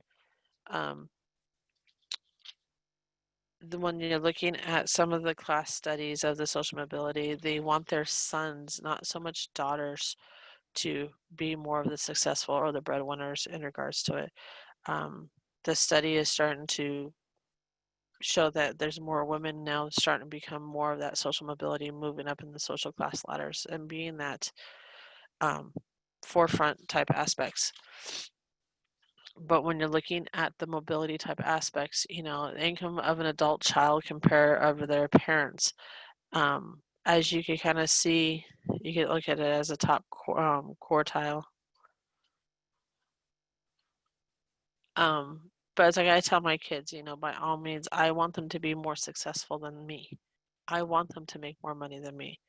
When you're looking at some of the class studies of the social mobility, they want their sons, not so much daughters, to be more of the successful or the breadwinners in regards to it. The study is starting to show that there's more women now starting to become more of that social mobility, moving up in the social class ladders and being that forefront type aspects. But when you're looking at the mobility type aspects, the income of an adult child compare over their parents. As you can kind of see, you can look at it as a top quartile. But it's like I tell my kids, by all means, I want them to be more successful than me. I want them to make more money than me.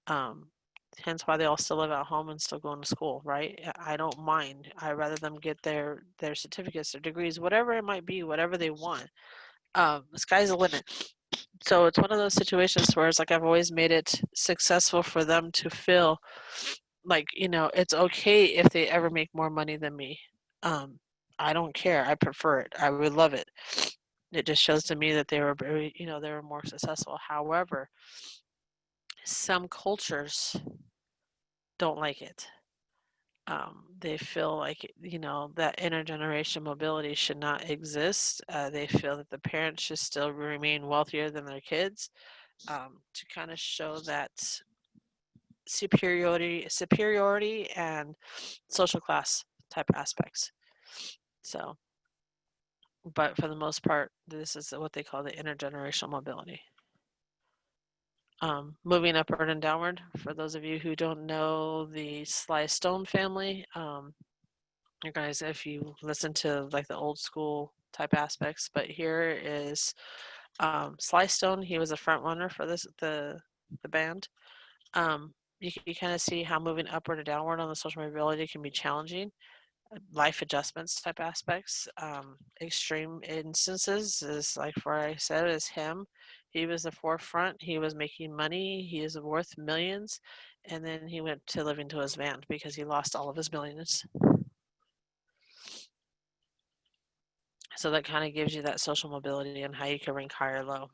Um, Hence why they all still live at home and still going to school, right? I don't mind. I rather them get their certificates, their degrees, whatever it might be, whatever they want. The sky's the limit. So it's one of those situations where it's like I've always made it successful for them to feel like, it's okay if they ever make more money than me. Um, I don't care. I prefer it. I would love it. It just shows to me that they were very, they were more successful. However, some cultures don't like it. They feel like, that intergenerational mobility should not exist. They feel that the parents should still remain wealthier than their kids, to kind of show that superiority and social class type aspects. So, but for the most part, this is what they call the intergenerational mobility. Moving upward and downward, for those of you who don't know the Sly Stone family, you guys, if you listen to like the old school type aspects, but here is Sly Stone. He was a front runner for the band. You can kind of see how moving upward or downward on the social mobility can be challenging. Life adjustments type aspects. Extreme instances is like where I said is him. He was the forefront. He was making money. He is worth millions, and then he went to living to his van because he lost all of his millions. So that kind of gives you that social mobility and how you can rank high or low.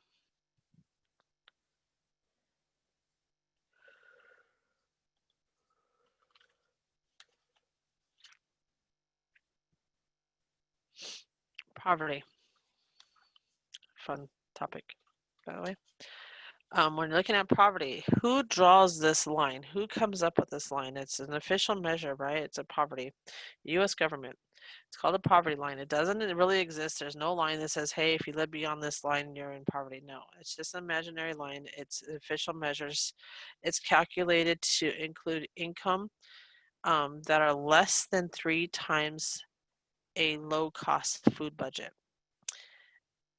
Poverty. Fun topic, by the way. When you're looking at poverty, who draws this line? Who comes up with this line? It's an official measure, right? It's a poverty. U.S. government. It's called a poverty line. It doesn't really exist. There's no line that says, hey, if you live beyond this line, you're in poverty. No, it's just an imaginary line. It's official measures. It's calculated to include income that are less than 3 times a low-cost food budget.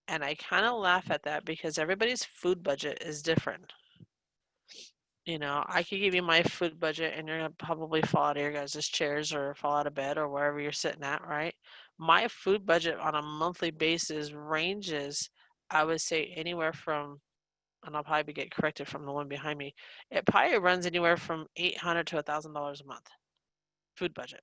And I kind of laugh at that because everybody's food budget is different. I could give you my food budget and you're going to probably fall out of your guys' chairs or fall out of bed or wherever you're sitting at, right? My food budget on a monthly basis ranges, I would say, anywhere from, and I'll probably get corrected from the one behind me, it probably runs anywhere from $800 to $1,000 a month food budget,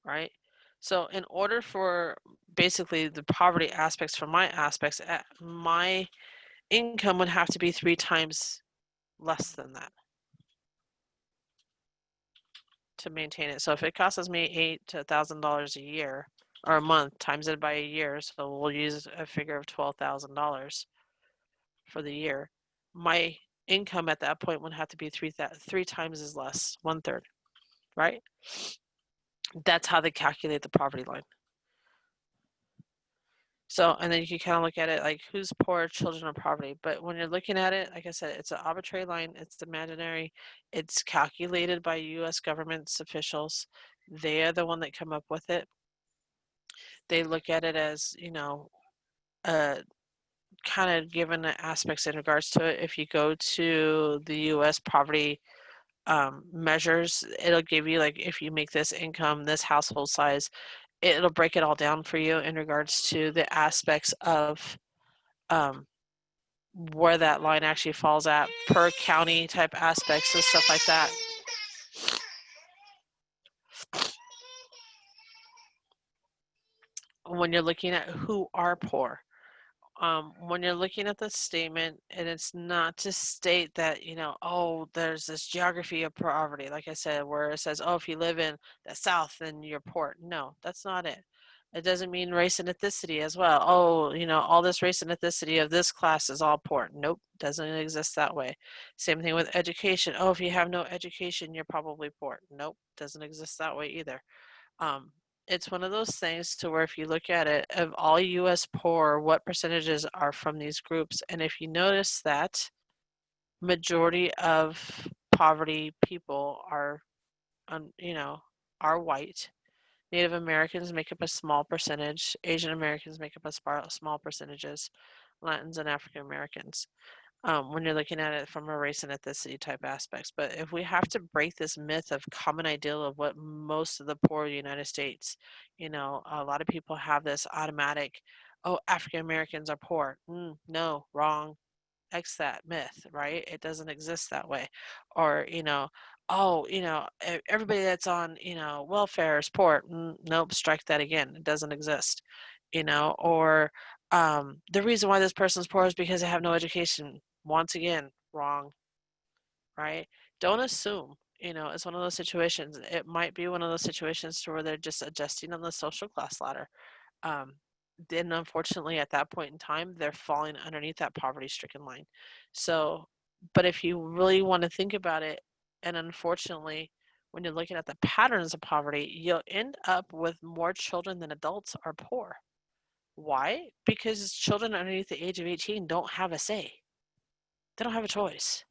right? So in order for basically the poverty aspects from my aspects, my income would have to be 3 times less than that to maintain it. So if it costs me $8 to $1,000 a year or a month, times it by a year, so we'll use a figure of $12,000 for the year. My income at that point would have to be three times as less, 1/3, right? That's how they calculate the poverty line. So, and then you can kind of look at it like who's poor, children of poverty. But when you're looking at it, like I said, it's an arbitrary line. It's imaginary. It's calculated by U.S. government's officials. They are the one that come up with it. They look at it as, kind of given the aspects in regards to it. If you go to the U.S. poverty measures, it'll give you like if you make this income, this household size, it'll break it all down for you in regards to the aspects of um, where that line actually falls at per county type aspects and stuff like that. When you're looking at who are poor, when you're looking at the statement, and it's not to state that, oh, there's this geography of poverty, like I said, where it says, oh, if you live in the South, then you're poor. No, that's not it. It doesn't mean race and ethnicity as well. Oh, all this race and ethnicity of this class is all poor. Nope, doesn't exist that way. Same thing with education. Oh, if you have no education, you're probably poor. Nope, doesn't exist that way either. Um, it's one of those things to where if you look at it, of all U.S. poor, what percentages are from these groups? And if you notice that majority of poverty people are, are white. Native Americans make up a small percentage. Asian Americans make up a small percentages. Latins and African Americans. When you're looking at it from a race and ethnicity type aspects. But if we have to break this myth of common ideal of what most of the poor United States, a lot of people have this automatic, oh, African Americans are poor. No, wrong. X that myth, right? It doesn't exist that way. Or, oh, everybody that's on, welfare is poor. Nope, strike that again. It doesn't exist. Or the reason why this person's poor is because they have no education. Once again, wrong, right? Don't assume. It's one of those situations. It might be one of those situations to where they're just adjusting on the social class ladder. Then unfortunately at that point in time, they're falling underneath that poverty-stricken line. So, but if you really want to think about it, and unfortunately, when you're looking at the patterns of poverty, you'll end up with more children than adults are poor. Why? Because children underneath the age of 18 don't have a say. They don't have a choice,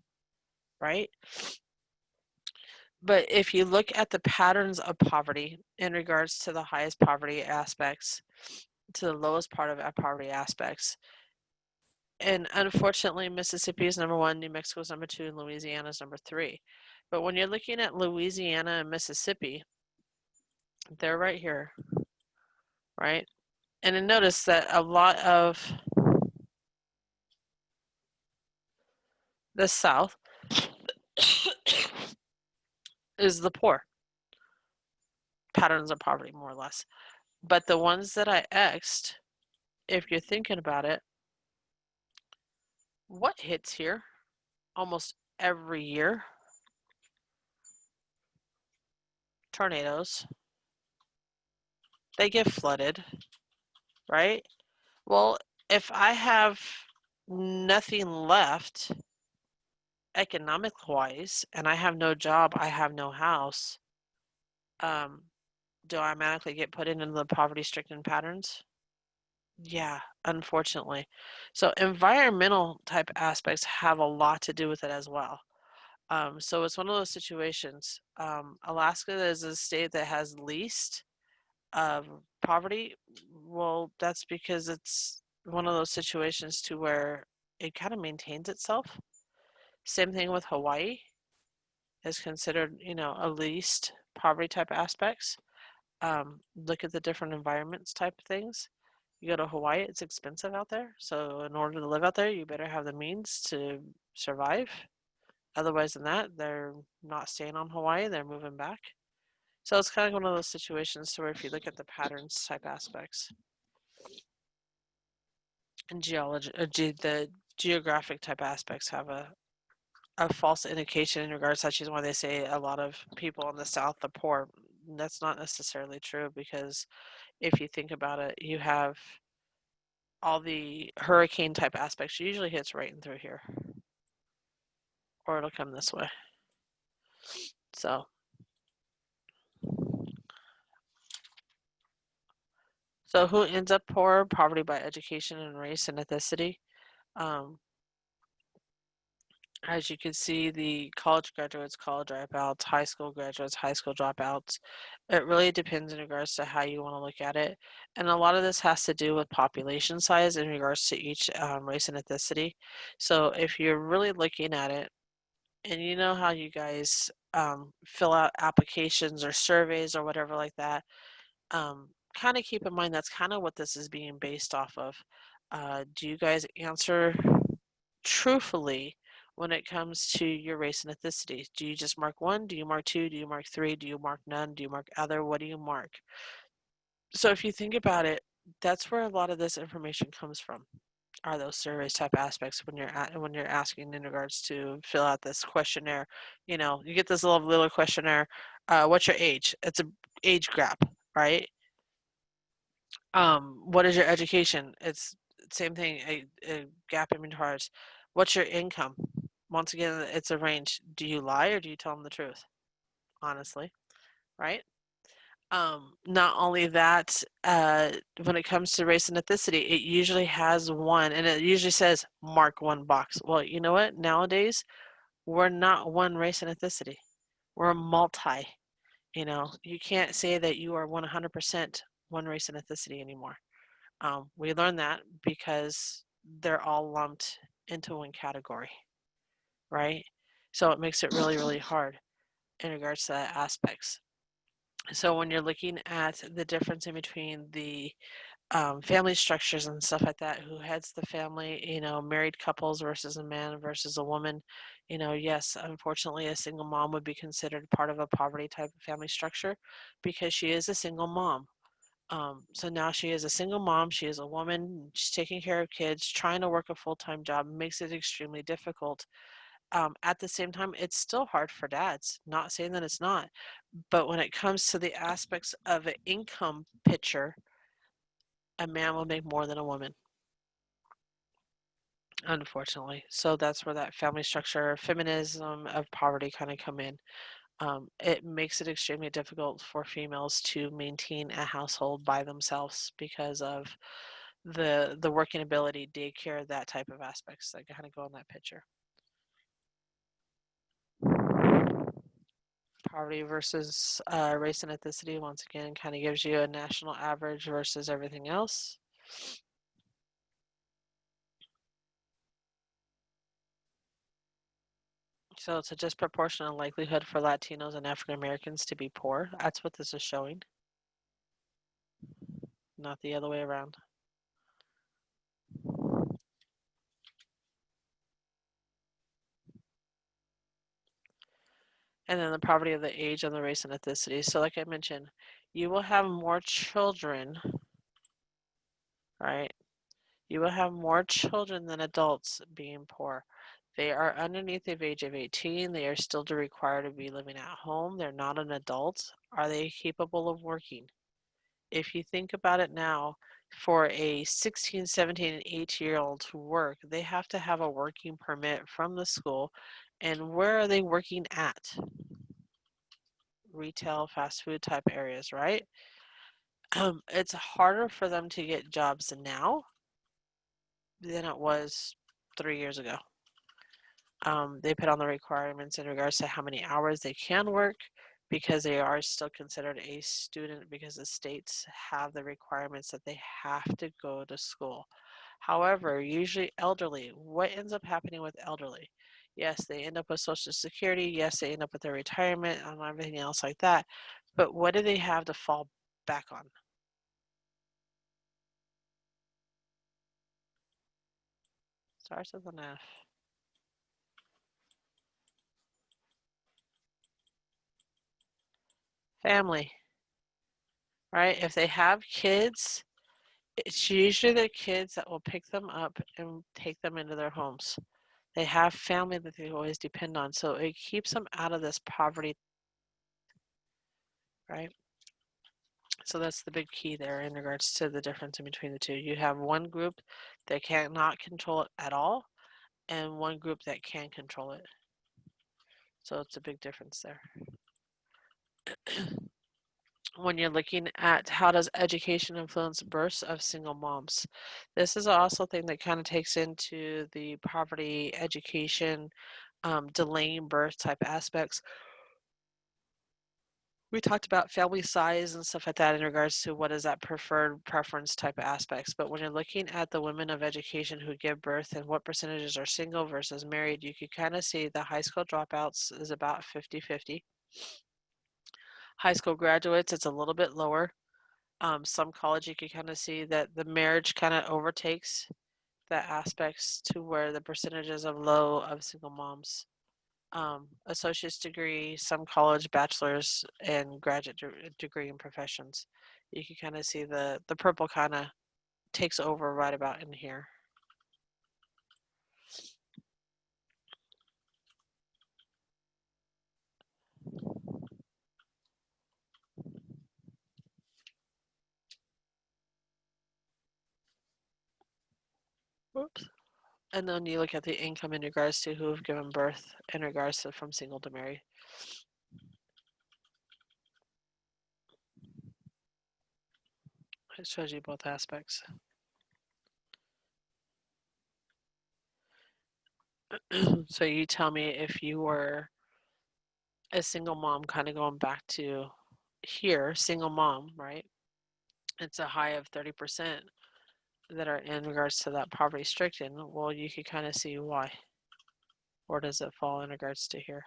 right? But if you look at the patterns of poverty in regards to the highest poverty aspects, to the lowest part of our poverty aspects, and unfortunately, Mississippi is number 1, New Mexico is number 2, and Louisiana is number 3. But when you're looking at Louisiana and Mississippi, they're right here, right? And then notice that a lot of the South is the poor. Patterns of poverty, more or less. But the ones that I X'd, if you're thinking about it, what hits here almost every year? Tornadoes. They get flooded, right? Well, if I have nothing left economic-wise and I have no job, I have no house, do I automatically get put into the poverty-stricken patterns? Yeah, unfortunately. So environmental type aspects have a lot to do with it as well. So it's one of those situations. Alaska is a state that has least of poverty. Well, that's because it's one of those situations to where it kind of maintains itself. Same thing with Hawaii is considered, a least poverty type aspects. Look at the different environments type of things. You go to Hawaii, it's expensive out there. So in order to live out there, you better have the means to survive. Otherwise than that, they're not staying on Hawaii, they're moving back. So it's kind of one of those situations to where if you look at the patterns type aspects and geology, the geographic type aspects have a false indication in regards to that's why they say a lot of people in the South are poor. That's not necessarily true because if you think about it, you have all the hurricane type aspects usually hits right in through here, or it'll come this way. So So who ends up poor? Poverty by education and race and ethnicity. Um, as you can see, the college graduates, college dropouts, high school graduates, high school dropouts. It really depends in regards to how you want to look at it. And a lot of this has to do with population size in regards to each race and ethnicity. So if you're really looking at it, and you know how you guys fill out applications or surveys or whatever like that, kind of keep in mind that's kind of what this is being based off of. Do you guys answer truthfully when it comes to your race and ethnicity? Do you just mark one? Do you mark two? Do you mark three? Do you mark none? Do you mark other? What do you mark? So if you think about it, that's where a lot of this information comes from. Are those surveys type aspects when you're asking in regards to fill out this questionnaire? You know, you get this little questionnaire. What's your age? It's a age gap, right? What is your education? It's same thing, a gap inventory. What's your income? Once again, it's a range. Do you lie or do you tell them the truth? Honestly, right? Not only that, when it comes to race and ethnicity, it usually has one, and it usually says mark one box. Well, you know what? Nowadays, we're not one race and ethnicity. We're a multi. You know, you can't say that you are 100% one race and ethnicity anymore. We learned that because they're all lumped into one category, right? So it makes it really, really hard in regards to that aspects. So when you're looking at the difference in between the family structures and stuff like that, who heads the family, you know, married couples versus a man versus a woman, you know, yes, unfortunately, a single mom would be considered part of a poverty type of family structure because she is a single mom. So now she is a single mom, she is a woman, she's taking care of kids, trying to work a full-time job, makes it extremely difficult. At the same time, it's still hard for dads, not saying that it's not, but when it comes to the aspects of an income picture, a man will make more than a woman, unfortunately. So that's where that family structure, feminism of poverty kind of come in. It makes it extremely difficult for females to maintain a household by themselves because of the working ability, daycare, that type of aspects that kind of go in that picture. Poverty versus race and ethnicity, once again, kind of gives you a national average versus everything else. So it's a disproportionate likelihood for Latinos and African Americans to be poor. That's what this is showing, not the other way around. And then the poverty of the age and the race and ethnicity. So like I mentioned, you will have more children, right? You will have more children than adults being poor. They are underneath the age of 18. They are still required to be living at home. They're not an adult. Are they capable of working? If you think about it now, for a 16, 17, and 18-year-old to work, they have to have a working permit from the school. And where are they working at? Retail, fast food type areas, right? It's harder for them to get jobs now than it was 3 years ago. They put on the requirements in regards to how many hours they can work because they are still considered a student because the states have the requirements that they have to go to school. However, usually elderly, what ends up happening with elderly? Yes, they end up with Social Security. Yes, they end up with their retirement and everything else like that. But what do they have to fall back on? Starts with an F. Family, right? If they have kids, it's usually their kids that will pick them up and take them into their homes. They have family that they always depend on, so it keeps them out of this poverty, right? So that's the big key there in regards to the difference in between the two. You have one group that cannot control it at all, and one group that can control it. So it's a big difference there. when you're looking at how does education influence births of single moms. This is also a thing that kind of takes into the poverty, education, delaying birth type aspects. We talked about family size and stuff like that in regards to what is that preferred preference type of aspects. But when you're looking at the women of education who give birth and what percentages are single versus married, you can kind of see the high school dropouts is about 50-50. High school graduates, it's a little bit lower. Some college, you can kind of see that the marriage kind of overtakes the aspects to where the percentages of low of single moms. Associate's degree, some college, bachelor's, and graduate degree in professions. You can kind of see the purple kind of takes over right about in here. Whoops. And then you look at the income in regards to who have given birth in regards to from single to married. It shows you both aspects. So you tell me if you were a single mom, kind of going back to here, single mom, right? It's a high of 30% that are in regards to that poverty stricken. Well, you could kind of see why. Or does it fall in regards to here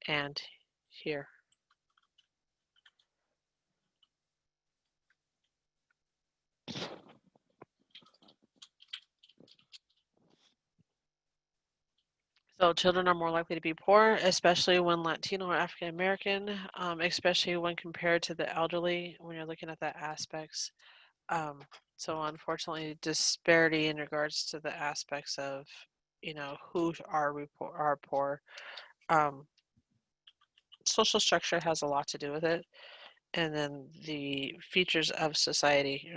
and here? So children are more likely to be poor, especially when Latino or African American, especially when compared to the elderly, when you're looking at that aspects. Um, so unfortunately, disparity in regards to the aspects of, who are poor. Um, Social structure has a lot to do with it. And then the features of society,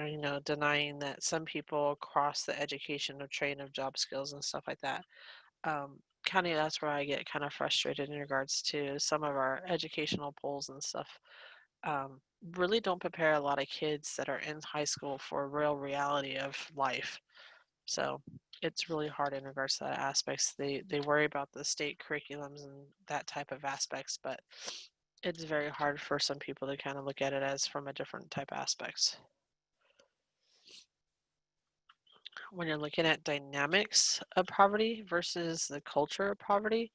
denying that some people cross the education or train of job skills and stuff like that. Kind of that's where I get kind of frustrated in regards to some of our educational polls and stuff. Um, really don't prepare a lot of kids that are in high school for a real reality of life. So it's really hard in regards to that aspects. They worry about the state curriculums and that type of aspects, but it's very hard for some people to kind of look at it as from a different type aspects. When you're looking at dynamics of poverty versus the culture of poverty,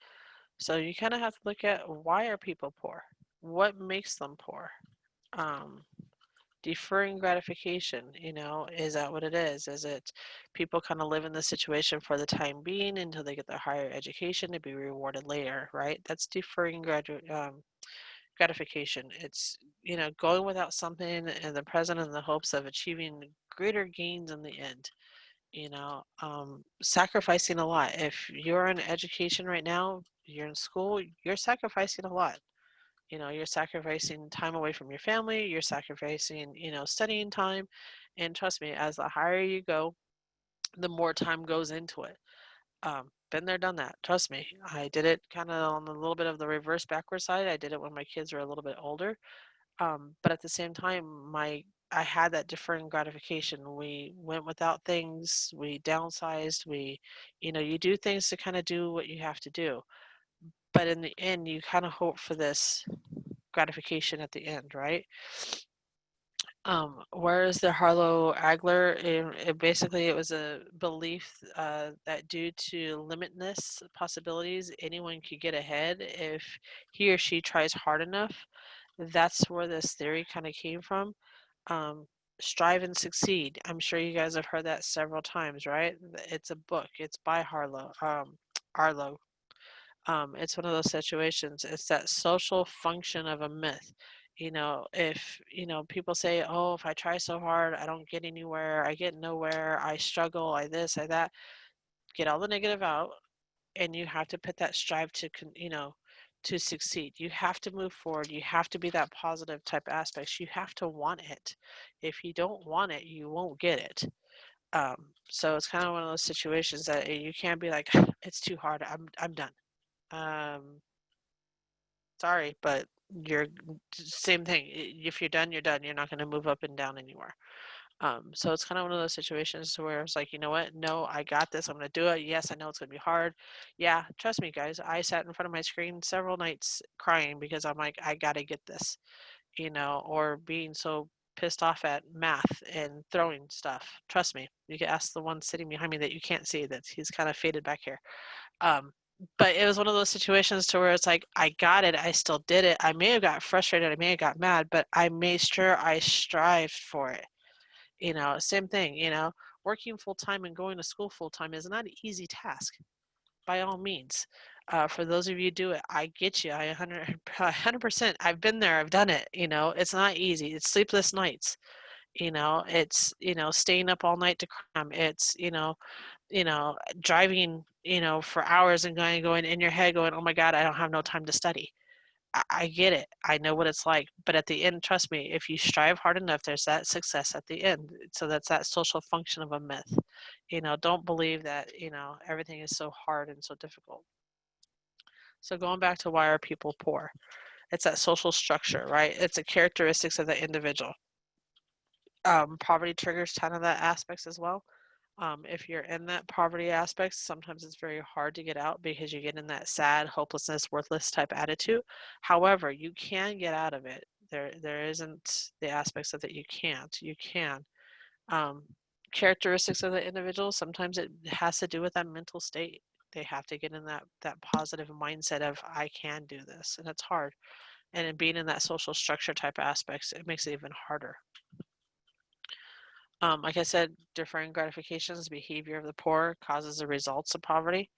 so you kind of have to look at why are people poor? What makes them poor? Um, Deferring gratification, is that what it is? Is it people kind of live in the situation for the time being until they get their higher education to be rewarded later, right? That's deferring gratification. It's, going without something in the present in the hopes of achieving greater gains in the end. Sacrificing a lot. If you're in education right now, you're in school, you're sacrificing a lot. You're sacrificing time away from your family, you're sacrificing, studying time. And trust me, as the higher you go, the more time goes into it. Been there, done that. Trust me. I did it kind of on a little bit of the reverse backward side. I did it when my kids were a little bit older. But at the same time, I had that different gratification. We went without things, we downsized, you do things to kind of do what you have to do. But in the end, you kind of hope for this gratification at the end, right? Whereas the Harlow Agler, basically it was a belief that due to limitless possibilities, anyone could get ahead if he or she tries hard enough. That's where this theory kind of came from. Um, Strive and Succeed. I'm sure you guys have heard that several times, right? It's a book. It's by Arlo. It's one of those situations. It's that social function of a myth. If, people say, oh, if I try so hard, I don't get anywhere, I get nowhere, I struggle, I this, I that, get all the negative out, and you have to put that strive to succeed. You have to move forward. You have to be that positive type aspects. You have to want it. If you don't want it, you won't get it. So it's kind of one of those situations that you can't be like, it's too hard. I'm done. Um, Sorry, but you're same thing. If you're done, you're done. You're not going to move up and down anymore. So it's kind of one of those situations where it's like, you know what? No, I got this. I'm going to do it. Yes, I know it's going to be hard. Yeah, trust me, guys. I sat in front of my screen several nights crying because I'm like, I got to get this, or being so pissed off at math and throwing stuff. Trust me. You can ask the one sitting behind me that you can't see, that he's kind of faded back here. Um, but it was one of those situations to where it's like, I got it. I still did it. I may have got frustrated. I may have got mad, but I made sure I strived for it. Same thing, working full time and going to school full time is not an easy task by all means. For those of you who do it, I get you. I 100%. I've been there. I've done it. It's not easy. It's sleepless nights. It's, staying up all night to cram. It's, driving, for hours and going in your head going, oh my God, I don't have no time to study. I get it. I know what it's like. But at the end, trust me, if you strive hard enough, there's that success at the end. So that's that social function of a myth. Don't believe that, everything is so hard and so difficult. So going back to why are people poor? It's that social structure, right? It's the characteristics of the individual. Poverty triggers kind of that aspects as well. If you're in that poverty aspect, sometimes it's very hard to get out because you get in that sad, hopelessness, worthless type attitude. However, you can get out of it. There isn't the aspects of that you can't. You can. Um, Characteristics of the individual, sometimes it has to do with that mental state. They have to get in that positive mindset of I can do this, and it's hard. And in being in that social structure type aspects, it makes it even harder. Like I said, deferring gratifications, behavior of the poor causes the results of poverty.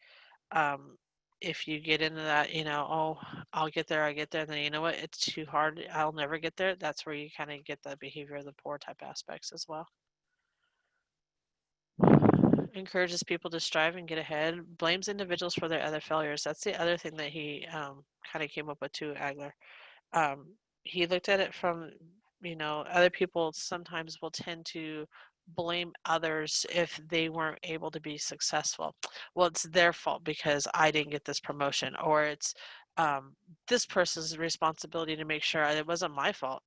Um, if you get into that, oh, I'll get there, then you know what, it's too hard, I'll never get there. That's where you kind of get the behavior of the poor type aspects as well. Encourages people to strive and get ahead. Blames individuals for their other failures. That's the other thing that he kind of came up with too, Agler. um, he looked at it from, other people sometimes will tend to blame others if they weren't able to be successful. Well, it's their fault because I didn't get this promotion, or it's this person's responsibility to make sure it wasn't my fault.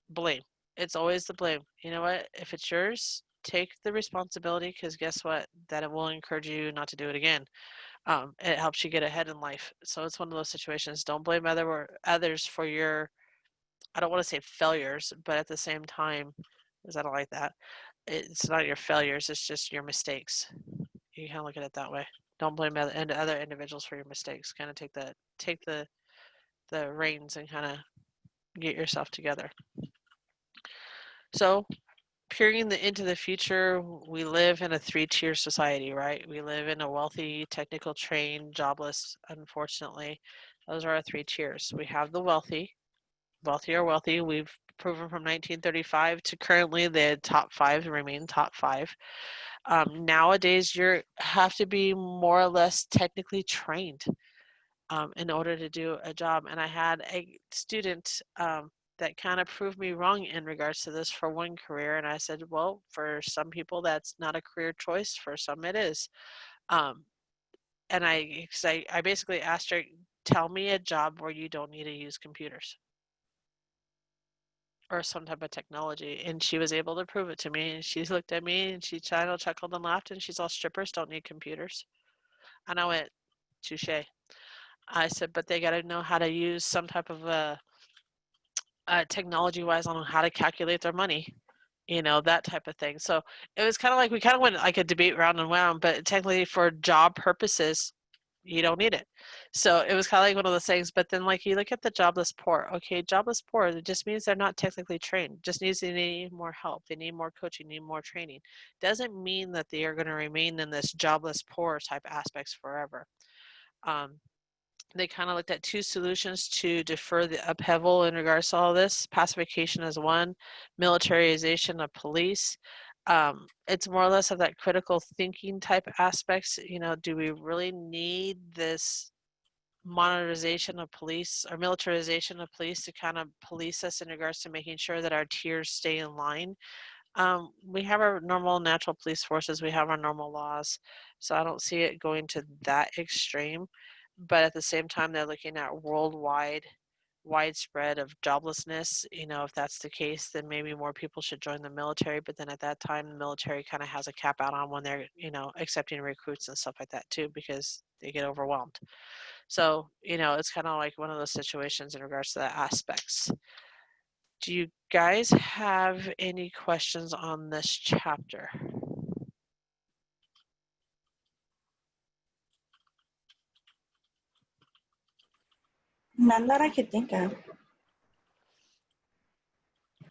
Blame. It's always the blame. You know what? If it's yours, take the responsibility, because guess what? That it will encourage you not to do it again. It helps you get ahead in life. So it's one of those situations. Don't blame others for your, I don't want to say failures, but at the same time, because I don't like that. It's not your failures. It's just your mistakes. You can look at it that way. Don't blame other individuals for your mistakes. Kind of take the reins and kind of get yourself together. So peering into the future, we live in a three-tier society, right? We live in a wealthy, technical trained, jobless, unfortunately. Those are our three tiers. We have the wealthy are wealthy. We've proven from 1935 to currently the top five remain top five. Nowadays, you have to be more or less technically trained in order to do a job. And I had a student that kind of proved me wrong in regards to this for one career. And I said, well, for some people, that's not a career choice. For some, it is. Um, and I basically asked her, tell me a job where you don't need to use computers or some type of technology. And she was able to prove it to me. And she looked at me and she kind of chuckled and laughed. And she's all, strippers don't need computers. And I went, touche. I said, but they got to know how to use some type of technology-wise on how to calculate their money, that type of thing. So it was kind of like we kind of went like a debate round and round, but technically for job purposes, you don't need it. So it was kind of like one of those things. But then, like, you look at the jobless poor. Okay, jobless poor, it just means they're not technically trained. Just means they need more help. They need more coaching, need more training. Doesn't mean that they are going to remain in this jobless poor type aspects forever. They kind of looked at two solutions to defer the upheaval in regards to all this. Pacification is one, militarization of police. It's more or less of that critical thinking type aspects. Do we really need this monetization of police or militarization of police to kind of police us in regards to making sure that our tiers stay in line? We have our normal natural police forces, we have our normal laws, so I don't see it going to that extreme. But at the same time, they're looking at worldwide widespread of joblessness, if that's the case, then maybe more people should join the military. But then at that time, the military kind of has a cap out on when they're, accepting recruits and stuff like that too, because they get overwhelmed. So, it's kind of like one of those situations in regards to the aspects. Do you guys have any questions on this chapter? None that I could think of.